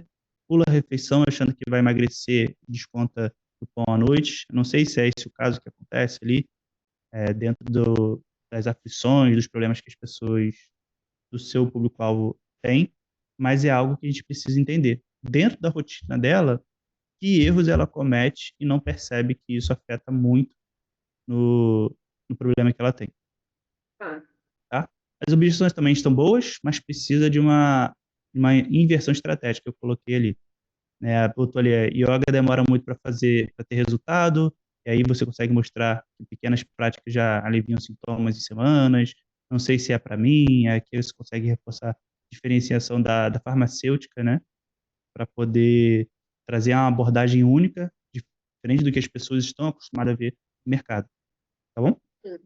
S2: pula a refeição achando que vai emagrecer, desconta o pão à noite. Não sei se é esse o caso que acontece ali, dentro das aflições, dos problemas que as pessoas do seu público-alvo têm, mas é algo que a gente precisa entender. Dentro da rotina dela, que erros ela comete e não percebe que isso afeta muito no problema que ela tem,
S3: ah,
S2: tá? As objeções também estão boas, mas precisa de uma inversão estratégica que eu coloquei ali, né? Botou ali, yoga demora muito para fazer, para ter resultado, e aí você consegue mostrar que pequenas práticas já aliviam sintomas em semanas. Não sei se é para mim, aqui você consegue reforçar a diferenciação da farmacêutica, né? Para poder trazer uma abordagem única, diferente do que as pessoas estão acostumadas a ver no mercado, tá bom?
S3: sim.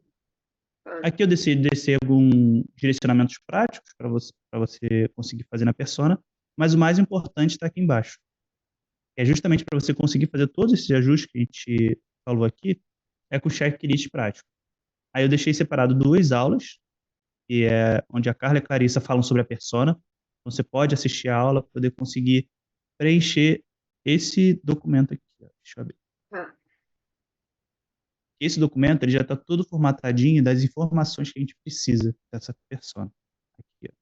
S3: Ah,
S2: Aqui eu decidi descer alguns direcionamentos práticos para você conseguir fazer na persona, mas o mais importante está aqui embaixo. É justamente para você conseguir fazer todos esses ajustes que a gente falou aqui, é com o checklist prático. Aí eu deixei separado duas aulas, que é onde a Carla e a Clarissa falam sobre a persona. Então você pode assistir a aula para poder conseguir preencher esse documento aqui. Ó. Deixa eu abrir.
S3: ah,
S2: Esse documento ele já está todo formatadinho das informações que a gente precisa dessa persona. Aqui, ó.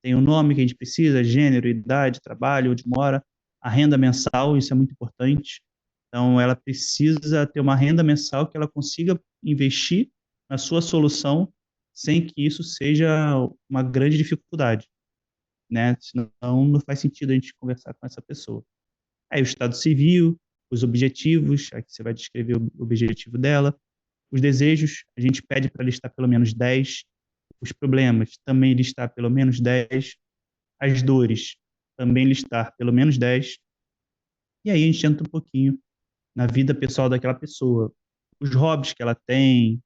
S2: Tem o nome que a gente precisa, gênero, idade, trabalho, onde mora, a renda mensal, isso é muito importante. Então, ela precisa ter uma renda mensal que ela consiga investir na sua solução sem que isso seja uma grande dificuldade, né? Senão não faz sentido a gente conversar com essa pessoa. Aí o estado civil, os objetivos, aqui você vai descrever o objetivo dela, os desejos, a gente pede para listar pelo menos 10, os problemas, também listar pelo menos 10, as dores, também listar pelo menos 10, e aí a gente entra um pouquinho na vida pessoal daquela pessoa, os hobbies que ela tem,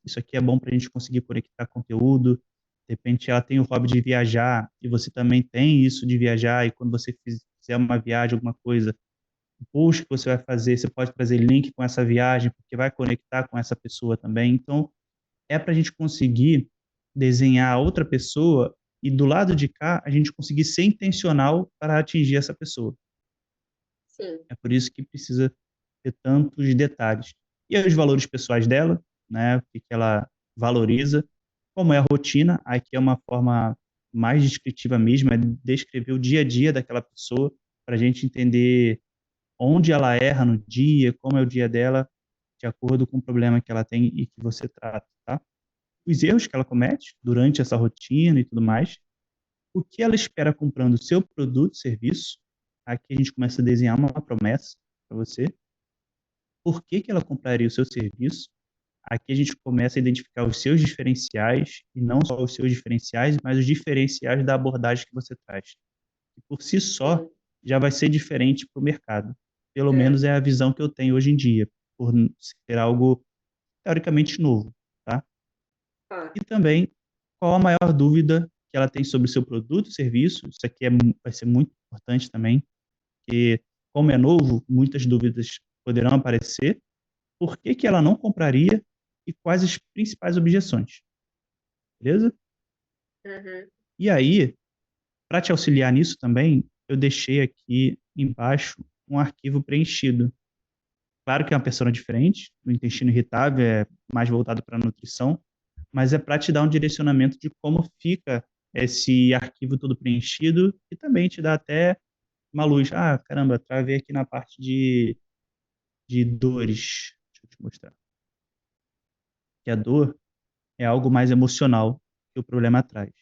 S2: isso aqui é bom para a gente conseguir conectar conteúdo, de repente ela tem o hobby de viajar, e você também tem isso de viajar, e quando você fizer uma viagem, alguma coisa, o post que você vai fazer, você pode trazer link com essa viagem, porque vai conectar com essa pessoa também. Então, é para a gente conseguir desenhar outra pessoa e do lado de cá a gente conseguir ser intencional para atingir essa pessoa.
S3: sim.
S2: É por isso que precisa ter tantos detalhes. E aí, os valores pessoais dela, né? O que ela valoriza, como é a rotina, aqui é uma forma mais descritiva mesmo, é descrever o dia a dia daquela pessoa, para a gente entender onde ela erra no dia, como é o dia dela, de acordo com o problema que ela tem e que você trata, tá? Os erros que ela comete durante essa rotina e tudo mais, o que ela espera comprando o seu produto, serviço, aqui a gente começa a desenhar uma promessa para você, por que que ela compraria o seu serviço, aqui a gente começa a identificar os seus diferenciais, e não só os seus diferenciais, mas os diferenciais da abordagem que você traz. E por si só,
S3: Sim.
S2: já vai ser diferente para o mercado. Pelo
S3: É,
S2: menos é a visão que eu tenho hoje em dia, por ser algo teoricamente novo, tá?
S3: tá.
S2: E também, qual a maior dúvida que ela tem sobre o seu produto, serviço? Isso aqui vai ser muito importante também, porque como é novo, muitas dúvidas poderão aparecer. Por que que ela não compraria e quais as principais objeções, beleza?
S3: Uhum.
S2: E aí, para te auxiliar nisso também, eu deixei aqui embaixo um arquivo preenchido. Claro que é uma persona diferente, o intestino irritável é mais voltado para a nutrição, mas é para te dar um direcionamento de como fica esse arquivo todo preenchido e também te dá até uma luz. Ah, caramba, travei aqui na parte de dores. Deixa eu te mostrar. Que a dor é algo mais emocional que o problema traz.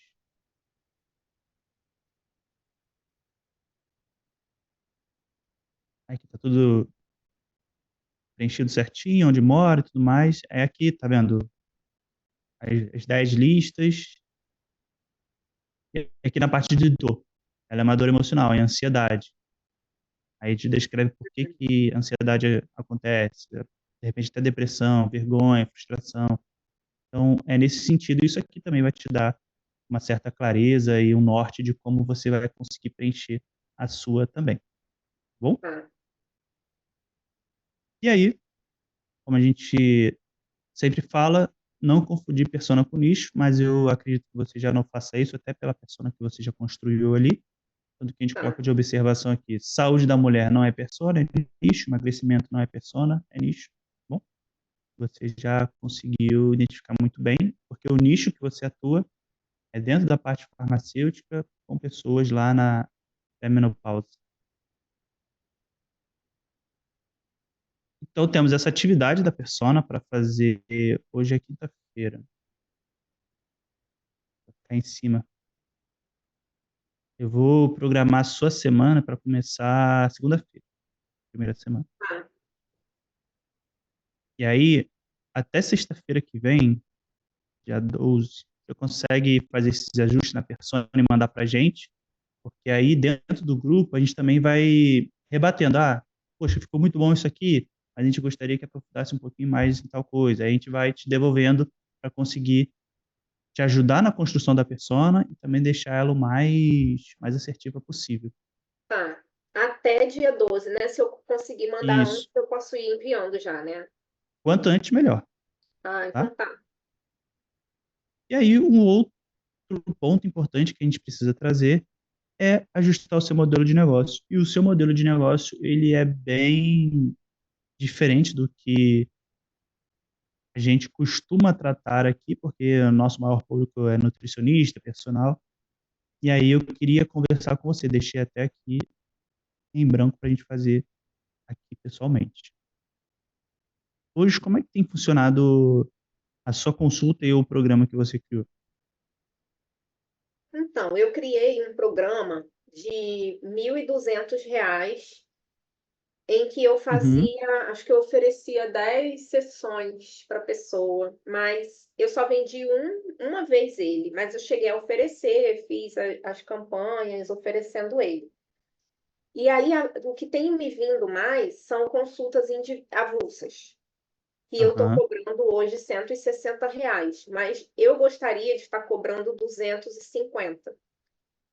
S2: Aqui tá tudo preenchido certinho, onde mora e tudo mais. É aqui, tá vendo? As 10 listas. E aqui na parte de dor. Ela é uma dor emocional, é ansiedade. Aí te descreve por que que a ansiedade acontece. De repente até depressão, vergonha, frustração. Então, é nesse sentido, isso aqui também vai te dar uma certa clareza e um norte de como você vai conseguir preencher a sua também, tá bom?
S3: Tá.
S2: E aí, como a gente sempre fala, não confundir persona com nicho, mas eu acredito que você já não faça isso, até pela persona que você já construiu ali. Tanto que a gente
S3: Tá.
S2: coloca de observação aqui: saúde da mulher não é persona, é nicho, emagrecimento não é persona, é nicho. Bom, você já conseguiu identificar muito bem, porque o nicho que você atua é dentro da parte farmacêutica com pessoas lá na pré-menopausa. Então temos essa atividade da persona para fazer hoje é quinta-feira, vai ficar em cima. Eu vou programar a sua semana para começar segunda-feira, primeira semana.
S3: Tá.
S2: E aí, até sexta-feira que vem, dia 12, você consegue fazer esses ajustes na persona e mandar para a gente, porque aí dentro do grupo a gente também vai rebatendo. Ah, poxa, ficou muito bom isso aqui, mas a gente gostaria que aprofundasse um pouquinho mais em tal coisa. Aí a gente vai te devolvendo para conseguir te ajudar na construção da persona e também deixar ela o mais assertiva possível.
S3: Tá. Até dia 12, né? Se eu conseguir mandar
S2: Isso.
S3: antes, eu posso ir enviando já, né?
S2: Quanto antes, melhor,
S3: Ah,
S2: tá?
S3: então tá.
S2: E aí, um outro ponto importante que a gente precisa trazer é ajustar o seu modelo de negócio. E o seu modelo de negócio, ele é bem diferente do que a gente costuma tratar aqui, porque o nosso maior público é nutricionista, personal. E aí eu queria conversar com você, deixei até aqui em branco para a gente fazer aqui pessoalmente. Hoje, como é que tem funcionado a sua consulta e o programa que você criou?
S3: Então, eu criei um programa de R$ 1.200 em que eu
S2: Uhum,
S3: fazia, acho que eu oferecia 10 sessões para a pessoa, mas eu só vendi uma vez ele, mas eu cheguei a oferecer, fiz as campanhas oferecendo ele. E aí, o que tem me vindo mais são consultas avulsas, que eu estou
S2: aham.
S3: cobrando hoje R$ 160, mas eu gostaria de estar cobrando 250.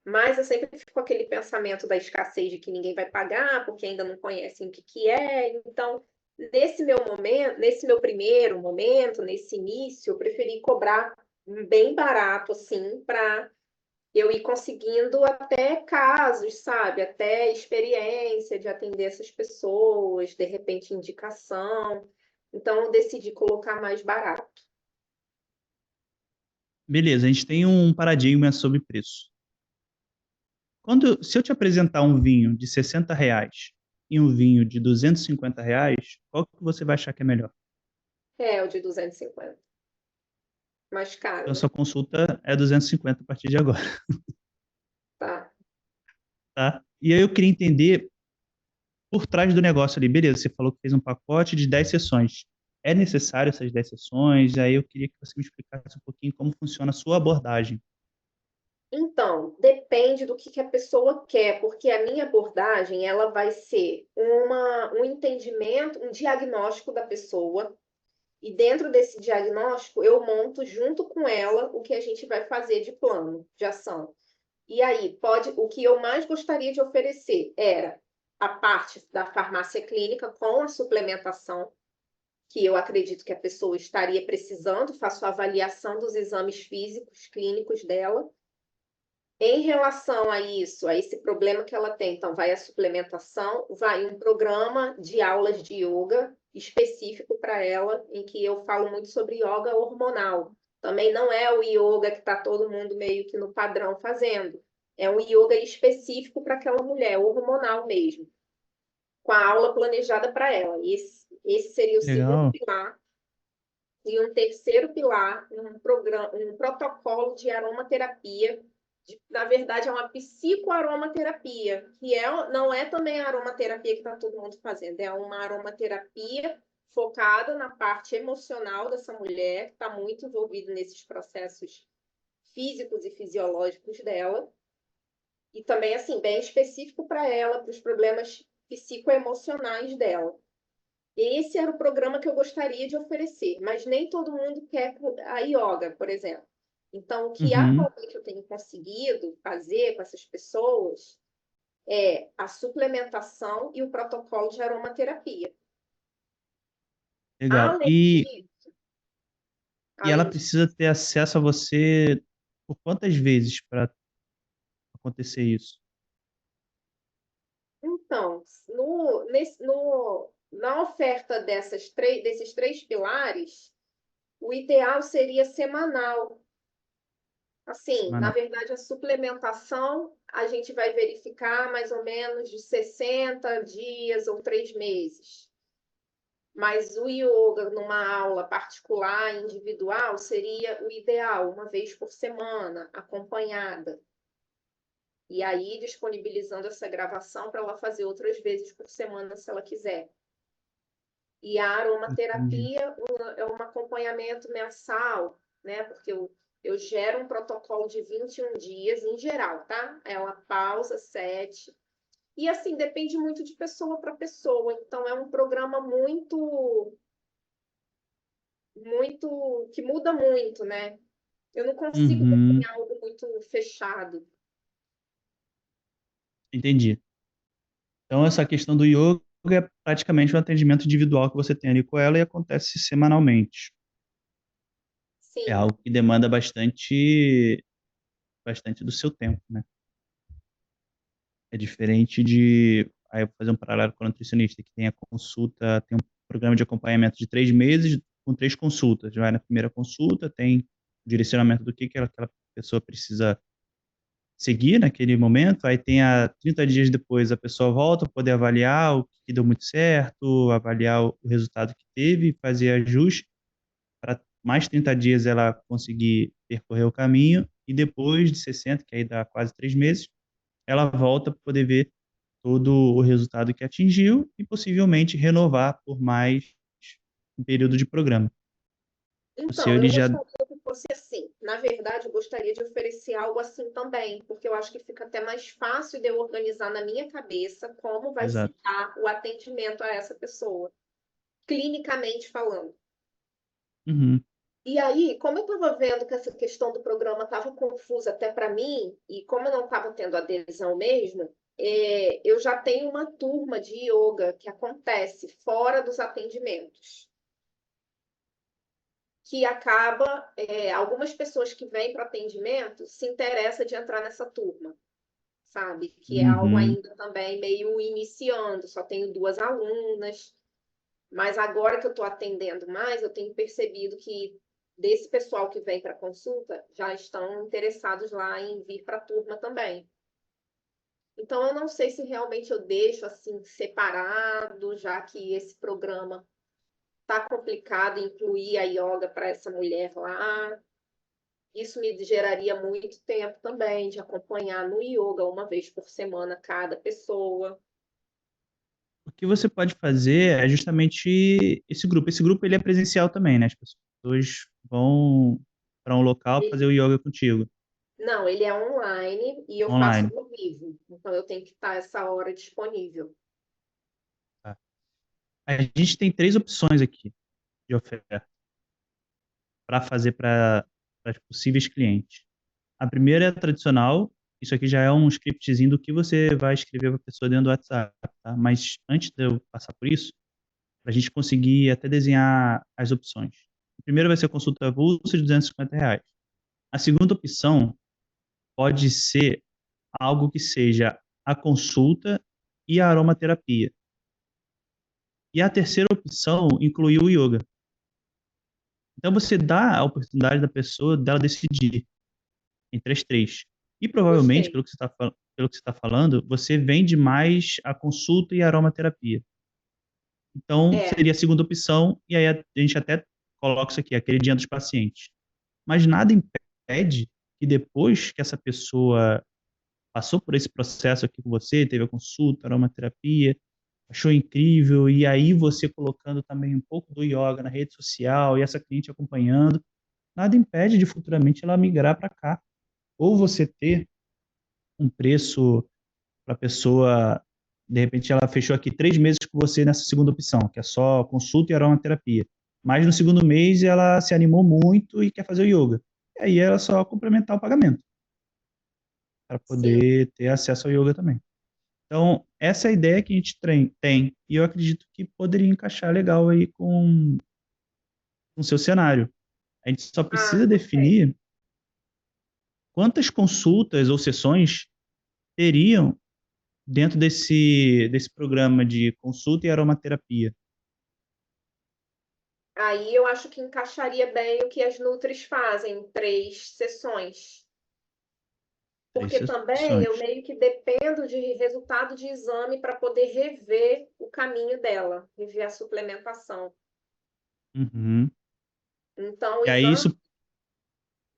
S3: Mas eu sempre fico com aquele pensamento da escassez de que ninguém vai pagar, porque ainda não conhecem o que que é. Então, nesse meu momento, nesse meu primeiro momento, nesse início, eu preferi cobrar bem barato, assim, para eu ir conseguindo até casos, sabe? Até experiência de atender essas pessoas, de repente indicação. Então, eu decidi colocar mais barato.
S2: Beleza, a gente tem um paradigma sobre preço. Se eu te apresentar um vinho de R$ 60 e um vinho de R$ 250, qual que você vai achar que é melhor?
S3: É, o de 250, mais
S2: Então, a
S3: caro, né?
S2: sua consulta é 250 a partir de agora,
S3: Tá.
S2: tá? E aí eu queria entender por trás do negócio ali. Beleza, você falou que fez um pacote de 10 sessões. É necessário essas 10 sessões? Aí eu queria que você me explicasse um pouquinho como funciona a sua abordagem.
S3: Então, depende do que a pessoa quer, porque a minha abordagem ela vai ser um entendimento, um diagnóstico da pessoa, e dentro desse diagnóstico eu monto junto com ela o que a gente vai fazer de plano de ação. E aí, o que eu mais gostaria de oferecer era a parte da farmácia clínica com a suplementação, que eu acredito que a pessoa estaria precisando, faço a avaliação dos exames físicos, clínicos dela. Em relação a isso, a esse problema que ela tem, então, vai a suplementação, vai um programa de aulas de yoga específico para ela, em que eu falo muito sobre yoga hormonal. Também não é o yoga que está todo mundo meio que no padrão fazendo. É um yoga específico para aquela mulher, hormonal mesmo, com a aula planejada para ela. Esse seria o segundo
S2: Legal.
S3: pilar. E um terceiro pilar, um programa, um protocolo de aromaterapia. Na verdade, é uma psicoaromaterapia, não é também a aromaterapia que está todo mundo fazendo, é uma aromaterapia focada na parte emocional dessa mulher, que está muito envolvida nesses processos físicos e fisiológicos dela, e também, assim, bem específico para ela, para os problemas psicoemocionais dela. Esse era o programa que eu gostaria de oferecer, mas nem todo mundo quer a yoga, por exemplo. Então, o que
S2: Uhum.
S3: atualmente eu tenho conseguido fazer com essas pessoas é a suplementação e o protocolo de aromaterapia.
S2: Legal.
S3: Além
S2: E,
S3: disso,
S2: e ela
S3: além disso,
S2: precisa ter acesso a você por quantas vezes para acontecer isso?
S3: então, na oferta desses três pilares, o ideal seria semanal. Assim, na
S2: Semanal.
S3: verdade, a suplementação a gente vai verificar mais ou menos de 60 dias ou 3 meses. Mas o yoga numa aula particular, individual, seria o ideal, uma vez por semana, acompanhada. E aí disponibilizando essa gravação para ela fazer outras vezes por semana, se ela quiser. E a
S2: Entendi.
S3: aromaterapia é um acompanhamento mensal, né? Porque eu gero um protocolo de 21 dias em geral, tá? Ela pausa 7. E assim, depende muito de pessoa para pessoa. Então, é um programa que muda muito, né? Eu não consigo
S2: Uhum.
S3: desenhar algo muito fechado.
S2: Entendi. Então, essa questão do yoga é praticamente um atendimento individual que você tem ali com ela e acontece semanalmente. É
S3: Sim,
S2: algo que demanda bastante do seu tempo, né? É diferente de. Aí eu vou fazer um paralelo com o nutricionista, que tem a consulta, tem um programa de acompanhamento de 3 meses com 3 consultas. Vai na primeira consulta, tem o direcionamento do que aquela pessoa precisa seguir naquele momento, aí tem a 30 dias depois a pessoa volta para poder avaliar o que deu muito certo, avaliar o resultado que teve, fazer ajuste para mais 30 dias ela conseguir percorrer o caminho e depois de 60, que aí dá quase 3 meses, ela volta para poder ver todo o resultado que atingiu e possivelmente renovar por mais um período de programa. O seu
S3: então, eu
S2: ele já.
S3: gostaria que fosse assim. Na verdade, eu gostaria de oferecer algo assim também, porque eu acho que fica até mais fácil de eu organizar na minha cabeça como vai se
S2: Exato.
S3: dar o atendimento a essa pessoa, clinicamente falando.
S2: Uhum.
S3: E aí, como eu estava vendo que essa questão do programa estava confusa até para mim, e como eu não estava tendo adesão mesmo, eu já tenho uma turma de yoga que acontece fora dos atendimentos, que acaba, algumas pessoas que vêm para o atendimento se interessam de entrar nessa turma, sabe? Que é algo
S2: Uhum.
S3: ainda também meio iniciando, só tenho 2 alunas, mas agora que eu estou atendendo mais, eu tenho percebido que desse pessoal que vem para consulta já estão interessados lá em vir para a turma também. Então, eu não sei se realmente eu deixo assim separado, já que esse programa está complicado incluir a yoga para essa mulher lá. Isso me geraria muito tempo também de acompanhar no yoga uma vez por semana cada pessoa.
S2: O que você pode fazer é justamente esse grupo. Esse grupo ele é presencial também, né? As pessoas vão para um local fazer o yoga contigo.
S3: Não, ele é online e eu faço
S2: Online.
S3: ao vivo. Então eu tenho que estar essa hora disponível.
S2: Tá? A gente tem três opções aqui de oferta para fazer para os possíveis clientes. A primeira é a tradicional. Isso aqui já é um scriptzinho do que você vai escrever para a pessoa dentro do WhatsApp, tá? Mas antes de eu passar por isso, para a gente conseguir até desenhar as opções. A primeira vai ser a consulta avulsa de R$ 250. A segunda opção pode ser algo que seja a consulta e a aromaterapia. E a terceira opção inclui o yoga. Então você dá a oportunidade da pessoa dela decidir entre as três. E provavelmente,
S3: Gostei.
S2: pelo que você tá falando, você vende mais a consulta e a aromaterapia. Então,
S3: É,
S2: seria a segunda opção, e aí a gente até coloca isso aqui, a queridinha dos pacientes. Mas nada impede que depois que essa pessoa passou por esse processo aqui com você, teve a consulta, aromaterapia, achou incrível, e aí você colocando também um pouco do yoga na rede social e essa cliente acompanhando, nada impede de futuramente ela migrar para cá. Ou você ter um preço para a pessoa, de repente ela fechou aqui 3 meses com você nessa segunda opção, que é só consulta e aromaterapia. Mas no segundo mês ela se animou muito e quer fazer o yoga. E aí era só complementar o pagamento, para
S3: sim.
S2: poder ter acesso ao yoga também. Então, essa é a ideia que a gente tem, e eu acredito que poderia encaixar legal aí com o seu cenário. A gente só
S3: Ah,
S2: precisa
S3: gostei.
S2: definir quantas consultas ou sessões teriam dentro desse programa de consulta e aromaterapia.
S3: Aí eu acho que encaixaria bem o que as Nutris fazem, 3 sessões.
S2: Três
S3: Porque também eu
S2: sessões.
S3: meio que dependo de resultado de exame para poder rever o caminho dela, rever a suplementação.
S2: Uhum.
S3: Então, o
S2: E aí
S3: exame,
S2: isso,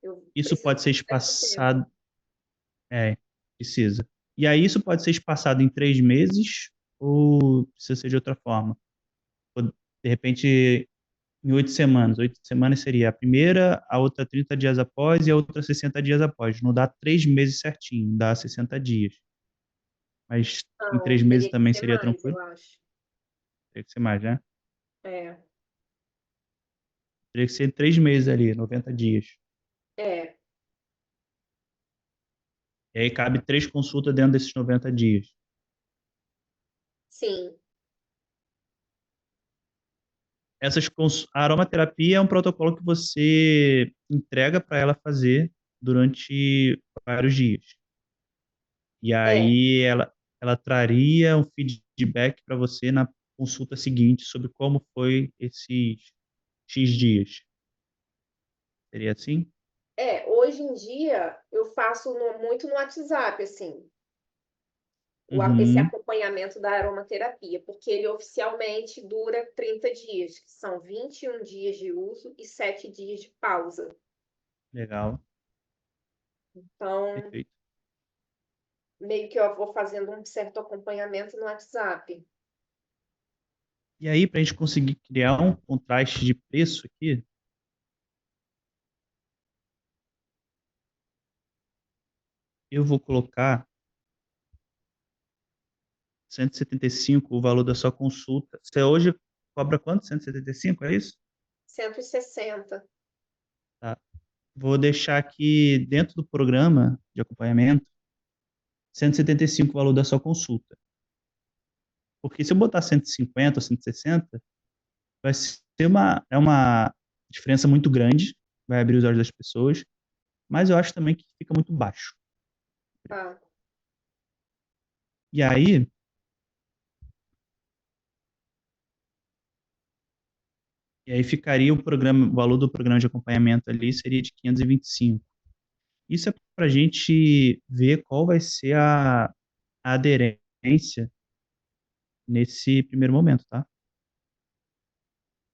S3: eu
S2: isso
S3: preciso
S2: pode ser
S3: de um certo tempo.
S2: espaçado. É, precisa. E aí isso pode ser espaçado em 3 meses ou precisa ser de outra forma. Ou, de repente, em 8 semanas. 8 semanas seria a primeira, a outra 30 dias após e a outra 60 dias após. Não dá 3 meses certinho, dá 60 dias. Mas em
S3: Não,
S2: 3 meses
S3: teria que
S2: também
S3: ser
S2: seria
S3: mais,
S2: tranquilo?
S3: eu acho.
S2: Teria que ser mais, né?
S3: É,
S2: Teria que ser 3 meses ali, 90 dias.
S3: é,
S2: E aí cabe 3 consultas dentro desses 90 dias.
S3: sim.
S2: A aromaterapia é um protocolo que você entrega para ela fazer durante vários dias. E
S3: É,
S2: aí ela traria um feedback para você na consulta seguinte sobre como foi esses X dias. Seria assim?
S3: hoje em dia eu faço muito no WhatsApp, assim, esse
S2: Uhum,
S3: acompanhamento da aromaterapia, porque ele oficialmente dura 30 dias, que são 21 dias de uso e 7 dias de pausa.
S2: legal,
S3: Então,
S2: perfeito.
S3: meio que eu vou fazendo um certo acompanhamento no WhatsApp.
S2: E aí, para a gente conseguir criar um contraste de preço aqui, eu vou colocar 175 o valor da sua consulta. Você hoje cobra quanto? 175, é isso?
S3: 160.
S2: Tá. Vou deixar aqui dentro do programa de acompanhamento 175 o valor da sua consulta. Porque se eu botar 150 ou 160, vai ser uma diferença muito grande, vai abrir os olhos das pessoas, mas eu acho também que fica muito baixo.
S3: Tá,
S2: E aí, ficaria o valor do programa de acompanhamento ali seria de 525. Isso é para a gente ver qual vai ser a aderência nesse primeiro momento, tá?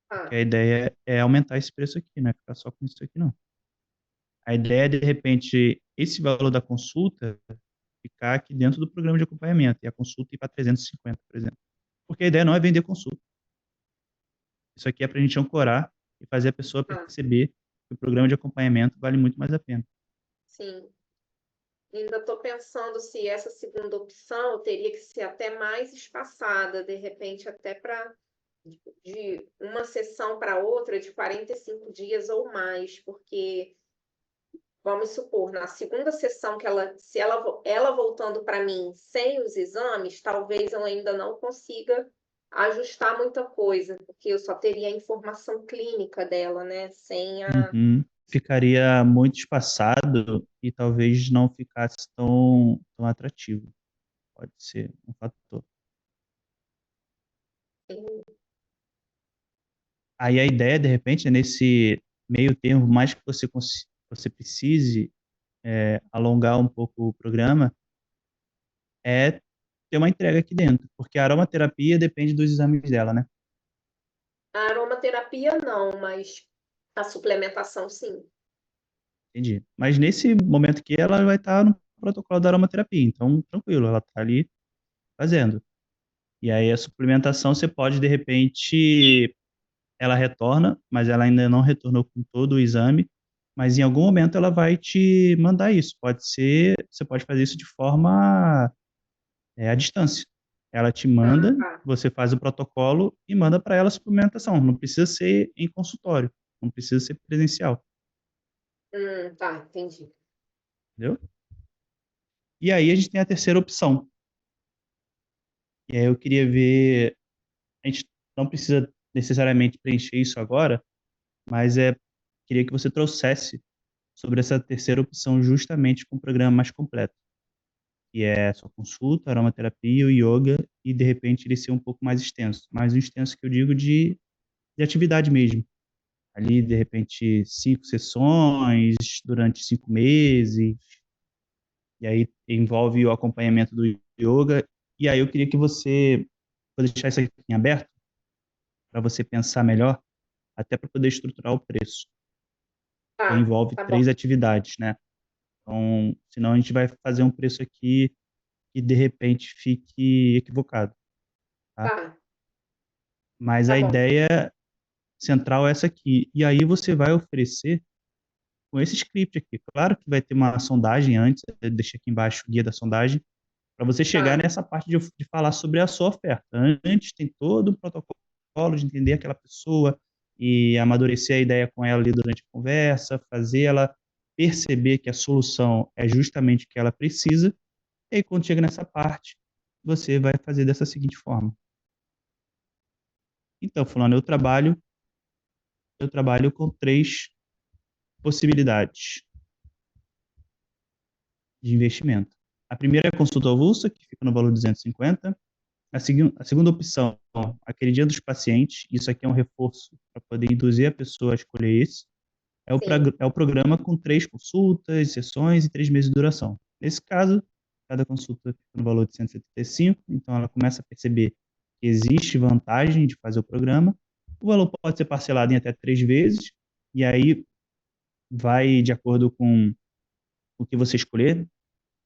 S2: Porque
S3: tá,
S2: a ideia é aumentar esse preço aqui, não é ficar só com isso aqui, não. A ideia é, de repente, esse valor da consulta ficar aqui dentro do programa de acompanhamento e a consulta ir para 350, por exemplo. Porque a ideia não é vender consulta. Isso aqui é para a gente ancorar e fazer a pessoa
S3: tá.
S2: perceber que o programa de acompanhamento vale muito mais a pena.
S3: Sim. Ainda estou pensando se essa segunda opção teria que ser até mais espaçada, de repente até para de uma sessão para outra de 45 dias ou mais, porque vamos supor, na segunda sessão que se ela voltando para mim sem os exames, talvez eu ainda não consiga ajustar muita coisa, porque eu só teria a informação clínica dela, né? Sem a.
S2: Uhum. Ficaria muito espaçado e talvez não ficasse tão atrativo. Pode ser um fator. Aí a ideia, de repente, é nesse meio termo, mais que você precise alongar um pouco o programa, é ter uma entrega aqui dentro, porque a aromaterapia depende dos exames dela, né?
S3: A aromaterapia não, mas a suplementação sim.
S2: Entendi. Mas nesse momento aqui, ela vai estar no protocolo da aromaterapia, então tranquilo, ela está ali fazendo. E aí a suplementação você pode, de repente, ela retorna, mas ela ainda não retornou com todo o exame, mas em algum momento ela vai te mandar isso. Pode ser, você pode fazer isso de forma à distância. Ela te
S3: Ah,
S2: manda,
S3: tá.
S2: você faz o protocolo e manda para ela a suplementação. Não precisa ser em consultório, não precisa ser presencial,
S3: Tá, entendi.
S2: entendeu? E aí a gente tem a terceira opção. E aí eu queria ver, a gente não precisa necessariamente preencher isso agora, mas queria que você trouxesse sobre essa terceira opção justamente com um programa mais completo, que é só consulta, aromaterapia, o yoga e de repente ele ser um pouco mais extenso, mais um extenso que eu digo de atividade mesmo. Ali, de repente, 5 sessões durante 5 meses, e aí envolve o acompanhamento do yoga. E aí eu queria que você, vou deixar isso aqui em aberto, para você pensar melhor, até para poder estruturar o preço, que
S3: Tá,
S2: envolve
S3: tá bom.
S2: 3 atividades, né? Então, senão a gente vai fazer um preço aqui que de repente fique equivocado, tá?
S3: Tá,
S2: Mas
S3: tá
S2: a
S3: bom.
S2: ideia central é essa aqui. E aí você vai oferecer com esse script aqui. Claro que vai ter uma sondagem antes, eu deixei aqui embaixo o guia da sondagem, para você chegar
S3: Tá,
S2: nessa parte de falar sobre a sua oferta. Antes tem todo um protocolo de entender aquela pessoa e amadurecer a ideia com ela ali durante a conversa, fazer ela perceber que a solução é justamente o que ela precisa. E aí, quando chega nessa parte, você vai fazer dessa seguinte forma. Então, fulano, eu trabalho com 3 possibilidades de investimento. A primeira é a consulta avulsa, que fica no valor de 250. A segunda opção, aquele dia dos pacientes, isso aqui é um reforço para poder induzir a pessoa a escolher esse,
S3: sim.
S2: é o programa com 3 consultas, sessões e 3 meses de duração. Nesse caso, cada consulta fica no valor de 175, então ela começa a perceber que existe vantagem de fazer o programa. O valor pode ser parcelado em até 3 vezes, e aí vai de acordo com o que você escolher.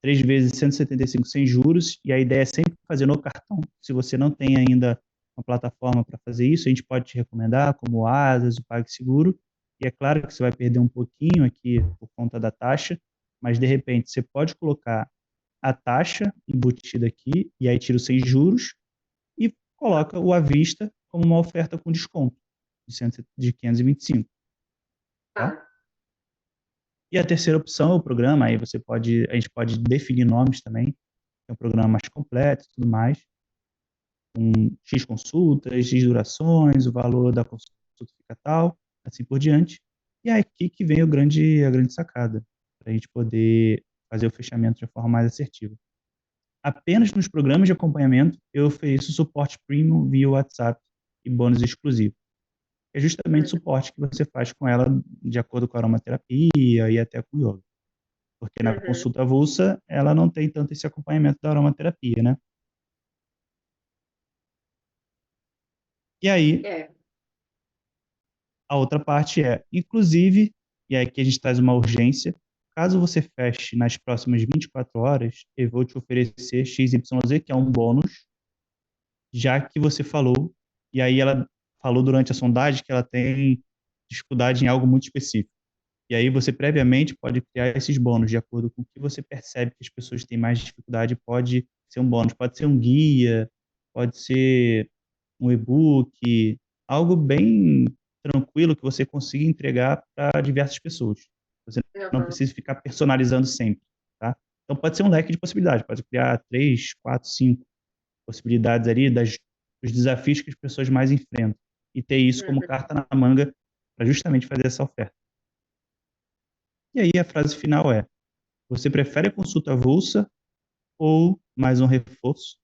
S2: 3 vezes 175 sem juros, e a ideia é sempre fazer no cartão. Se você não tem ainda uma plataforma para fazer isso, a gente pode te recomendar, como o Asas, o PagSeguro, e é claro que você vai perder um pouquinho aqui por conta da taxa, mas de repente você pode colocar a taxa embutida aqui, e aí tira os sem juros, e coloca o à vista como uma oferta com desconto de 525, tá?
S3: Tá.
S2: E a terceira opção é o programa, aí a gente pode definir nomes também, é um programa mais completo e tudo mais, com X consultas, X durações, o valor da consulta fica tal, assim por diante. E é aqui que vem a grande sacada, para a gente poder fazer o fechamento de forma mais assertiva. Apenas nos programas de acompanhamento eu ofereço suporte premium via WhatsApp e bônus exclusivo. É justamente o
S3: Uhum,
S2: suporte que você faz com ela de acordo com a aromaterapia e até com o yoga. Porque na
S3: uhum.
S2: consulta avulsa, ela não tem tanto esse acompanhamento da aromaterapia, né? E aí,
S3: É,
S2: a outra parte é, inclusive, e aí que a gente traz uma urgência, caso você feche nas próximas 24 horas, eu vou te oferecer XYZ, que é um bônus, já que você falou, e aí ela falou durante a sondagem que ela tem dificuldade em algo muito específico. E aí você previamente pode criar esses bônus de acordo com o que você percebe que as pessoas têm mais dificuldade, pode ser um bônus, pode ser um guia, pode ser um e-book, algo bem tranquilo que você consiga entregar para diversas pessoas. Você não
S3: Aham.
S2: precisa ficar personalizando sempre, tá? Então pode ser um leque de possibilidades, pode criar 3, 4, 5 possibilidades ali dos desafios que as pessoas mais enfrentam e ter isso como
S3: Uhum.
S2: carta na manga para justamente fazer essa oferta. E aí a frase final é: você prefere a consulta avulsa ou mais um reforço,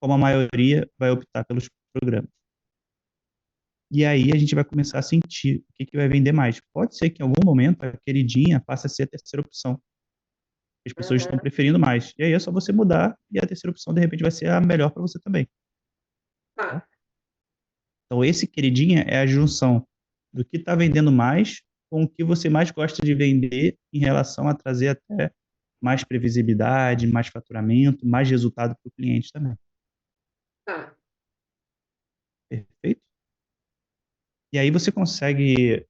S2: como a maioria vai optar pelos programas? E aí a gente vai começar a sentir o que vai vender mais. Pode ser que em algum momento a queridinha passe a ser a terceira opção. As pessoas estão
S3: Uhum.
S2: preferindo mais. E aí é só você mudar e a terceira opção de repente vai ser a melhor para você também. Tá?
S3: Tá.
S2: Então esse queridinha é a junção do que está vendendo mais com o que você mais gosta de vender em relação a trazer até mais previsibilidade, mais faturamento, mais resultado para o cliente também.
S3: Tá.
S2: Perfeito? E aí você consegue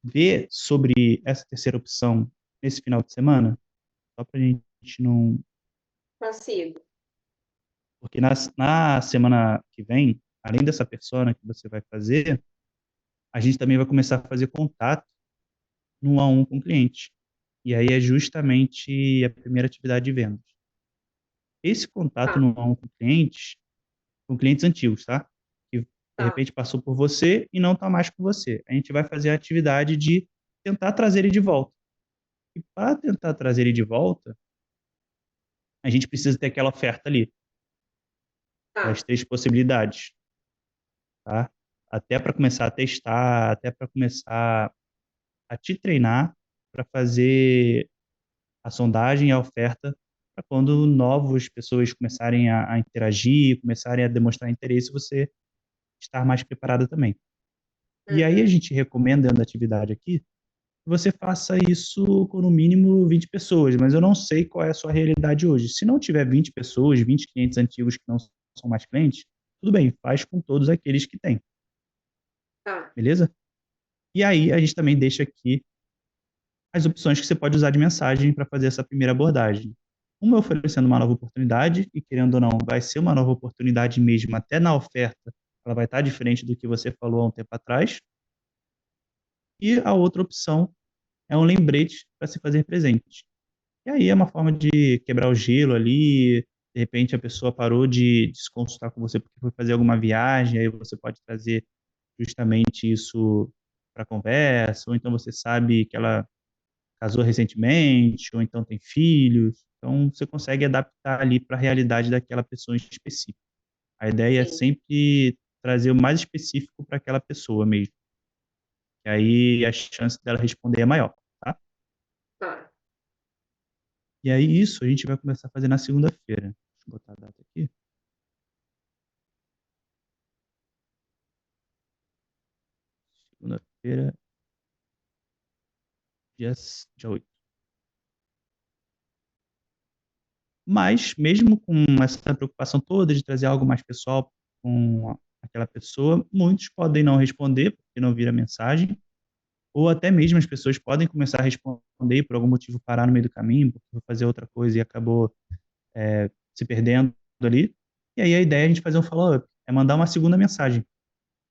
S2: ver sobre essa terceira opção nesse final de semana? Só para a gente não.
S3: Consigo.
S2: Porque na semana que vem, além dessa persona que você vai fazer, a gente também vai começar a fazer contato no 1 a 1 com o cliente. E aí é justamente a primeira atividade de vendas. Esse contato
S3: Tá.
S2: no 1 a 1 com clientes antigos, tá? Que de
S3: Tá.
S2: repente passou por você e não está mais com você. A gente vai fazer a atividade de tentar trazer ele de volta. E para tentar trazer ele de volta, a gente precisa ter aquela oferta ali, das
S3: Tá.
S2: 3 possibilidades, tá? Até para começar a testar, até para começar a te treinar para fazer a sondagem e a oferta para quando novas pessoas começarem a interagir, começarem a demonstrar interesse, você estar mais preparada também. E aí a
S3: Uhum.
S2: gente recomenda dentro da atividade aqui que você faça isso com no mínimo 20 pessoas, mas eu não sei qual é a sua realidade hoje. Se não tiver 20 pessoas, 20 clientes antigos que não são mais clientes, tudo bem, faz com todos aqueles que tem,
S3: Tá.
S2: beleza? E aí a gente também deixa aqui as opções que você pode usar de mensagem para fazer essa primeira abordagem. Uma oferecendo uma nova oportunidade, e querendo ou não, vai ser uma nova oportunidade mesmo, até na oferta, ela vai estar diferente do que você falou há um tempo atrás. E a outra opção é um lembrete para se fazer presente. E aí é uma forma de quebrar o gelo ali, de repente a pessoa parou de se consultar com você porque foi fazer alguma viagem, aí você pode trazer justamente isso para a conversa, ou então você sabe que ela casou recentemente, ou então tem filhos. Então, você consegue adaptar ali para a realidade daquela pessoa em específico. A ideia é
S3: Sim.
S2: sempre trazer o mais específico para aquela pessoa mesmo. E aí a chance dela responder é maior, tá?
S3: Tá.
S2: E aí isso a gente vai começar a fazer na segunda-feira. Deixa eu botar a data aqui. Segunda-feira, dia 8. Mas, mesmo com essa preocupação toda de trazer algo mais pessoal com aquela pessoa, muitos podem não responder, porque não vira mensagem, ou até mesmo as pessoas podem começar a responder e por algum motivo parar no meio do caminho, porque foi fazer outra coisa e acabou se perdendo ali. E aí a ideia é a gente fazer um follow-up, é mandar uma segunda mensagem,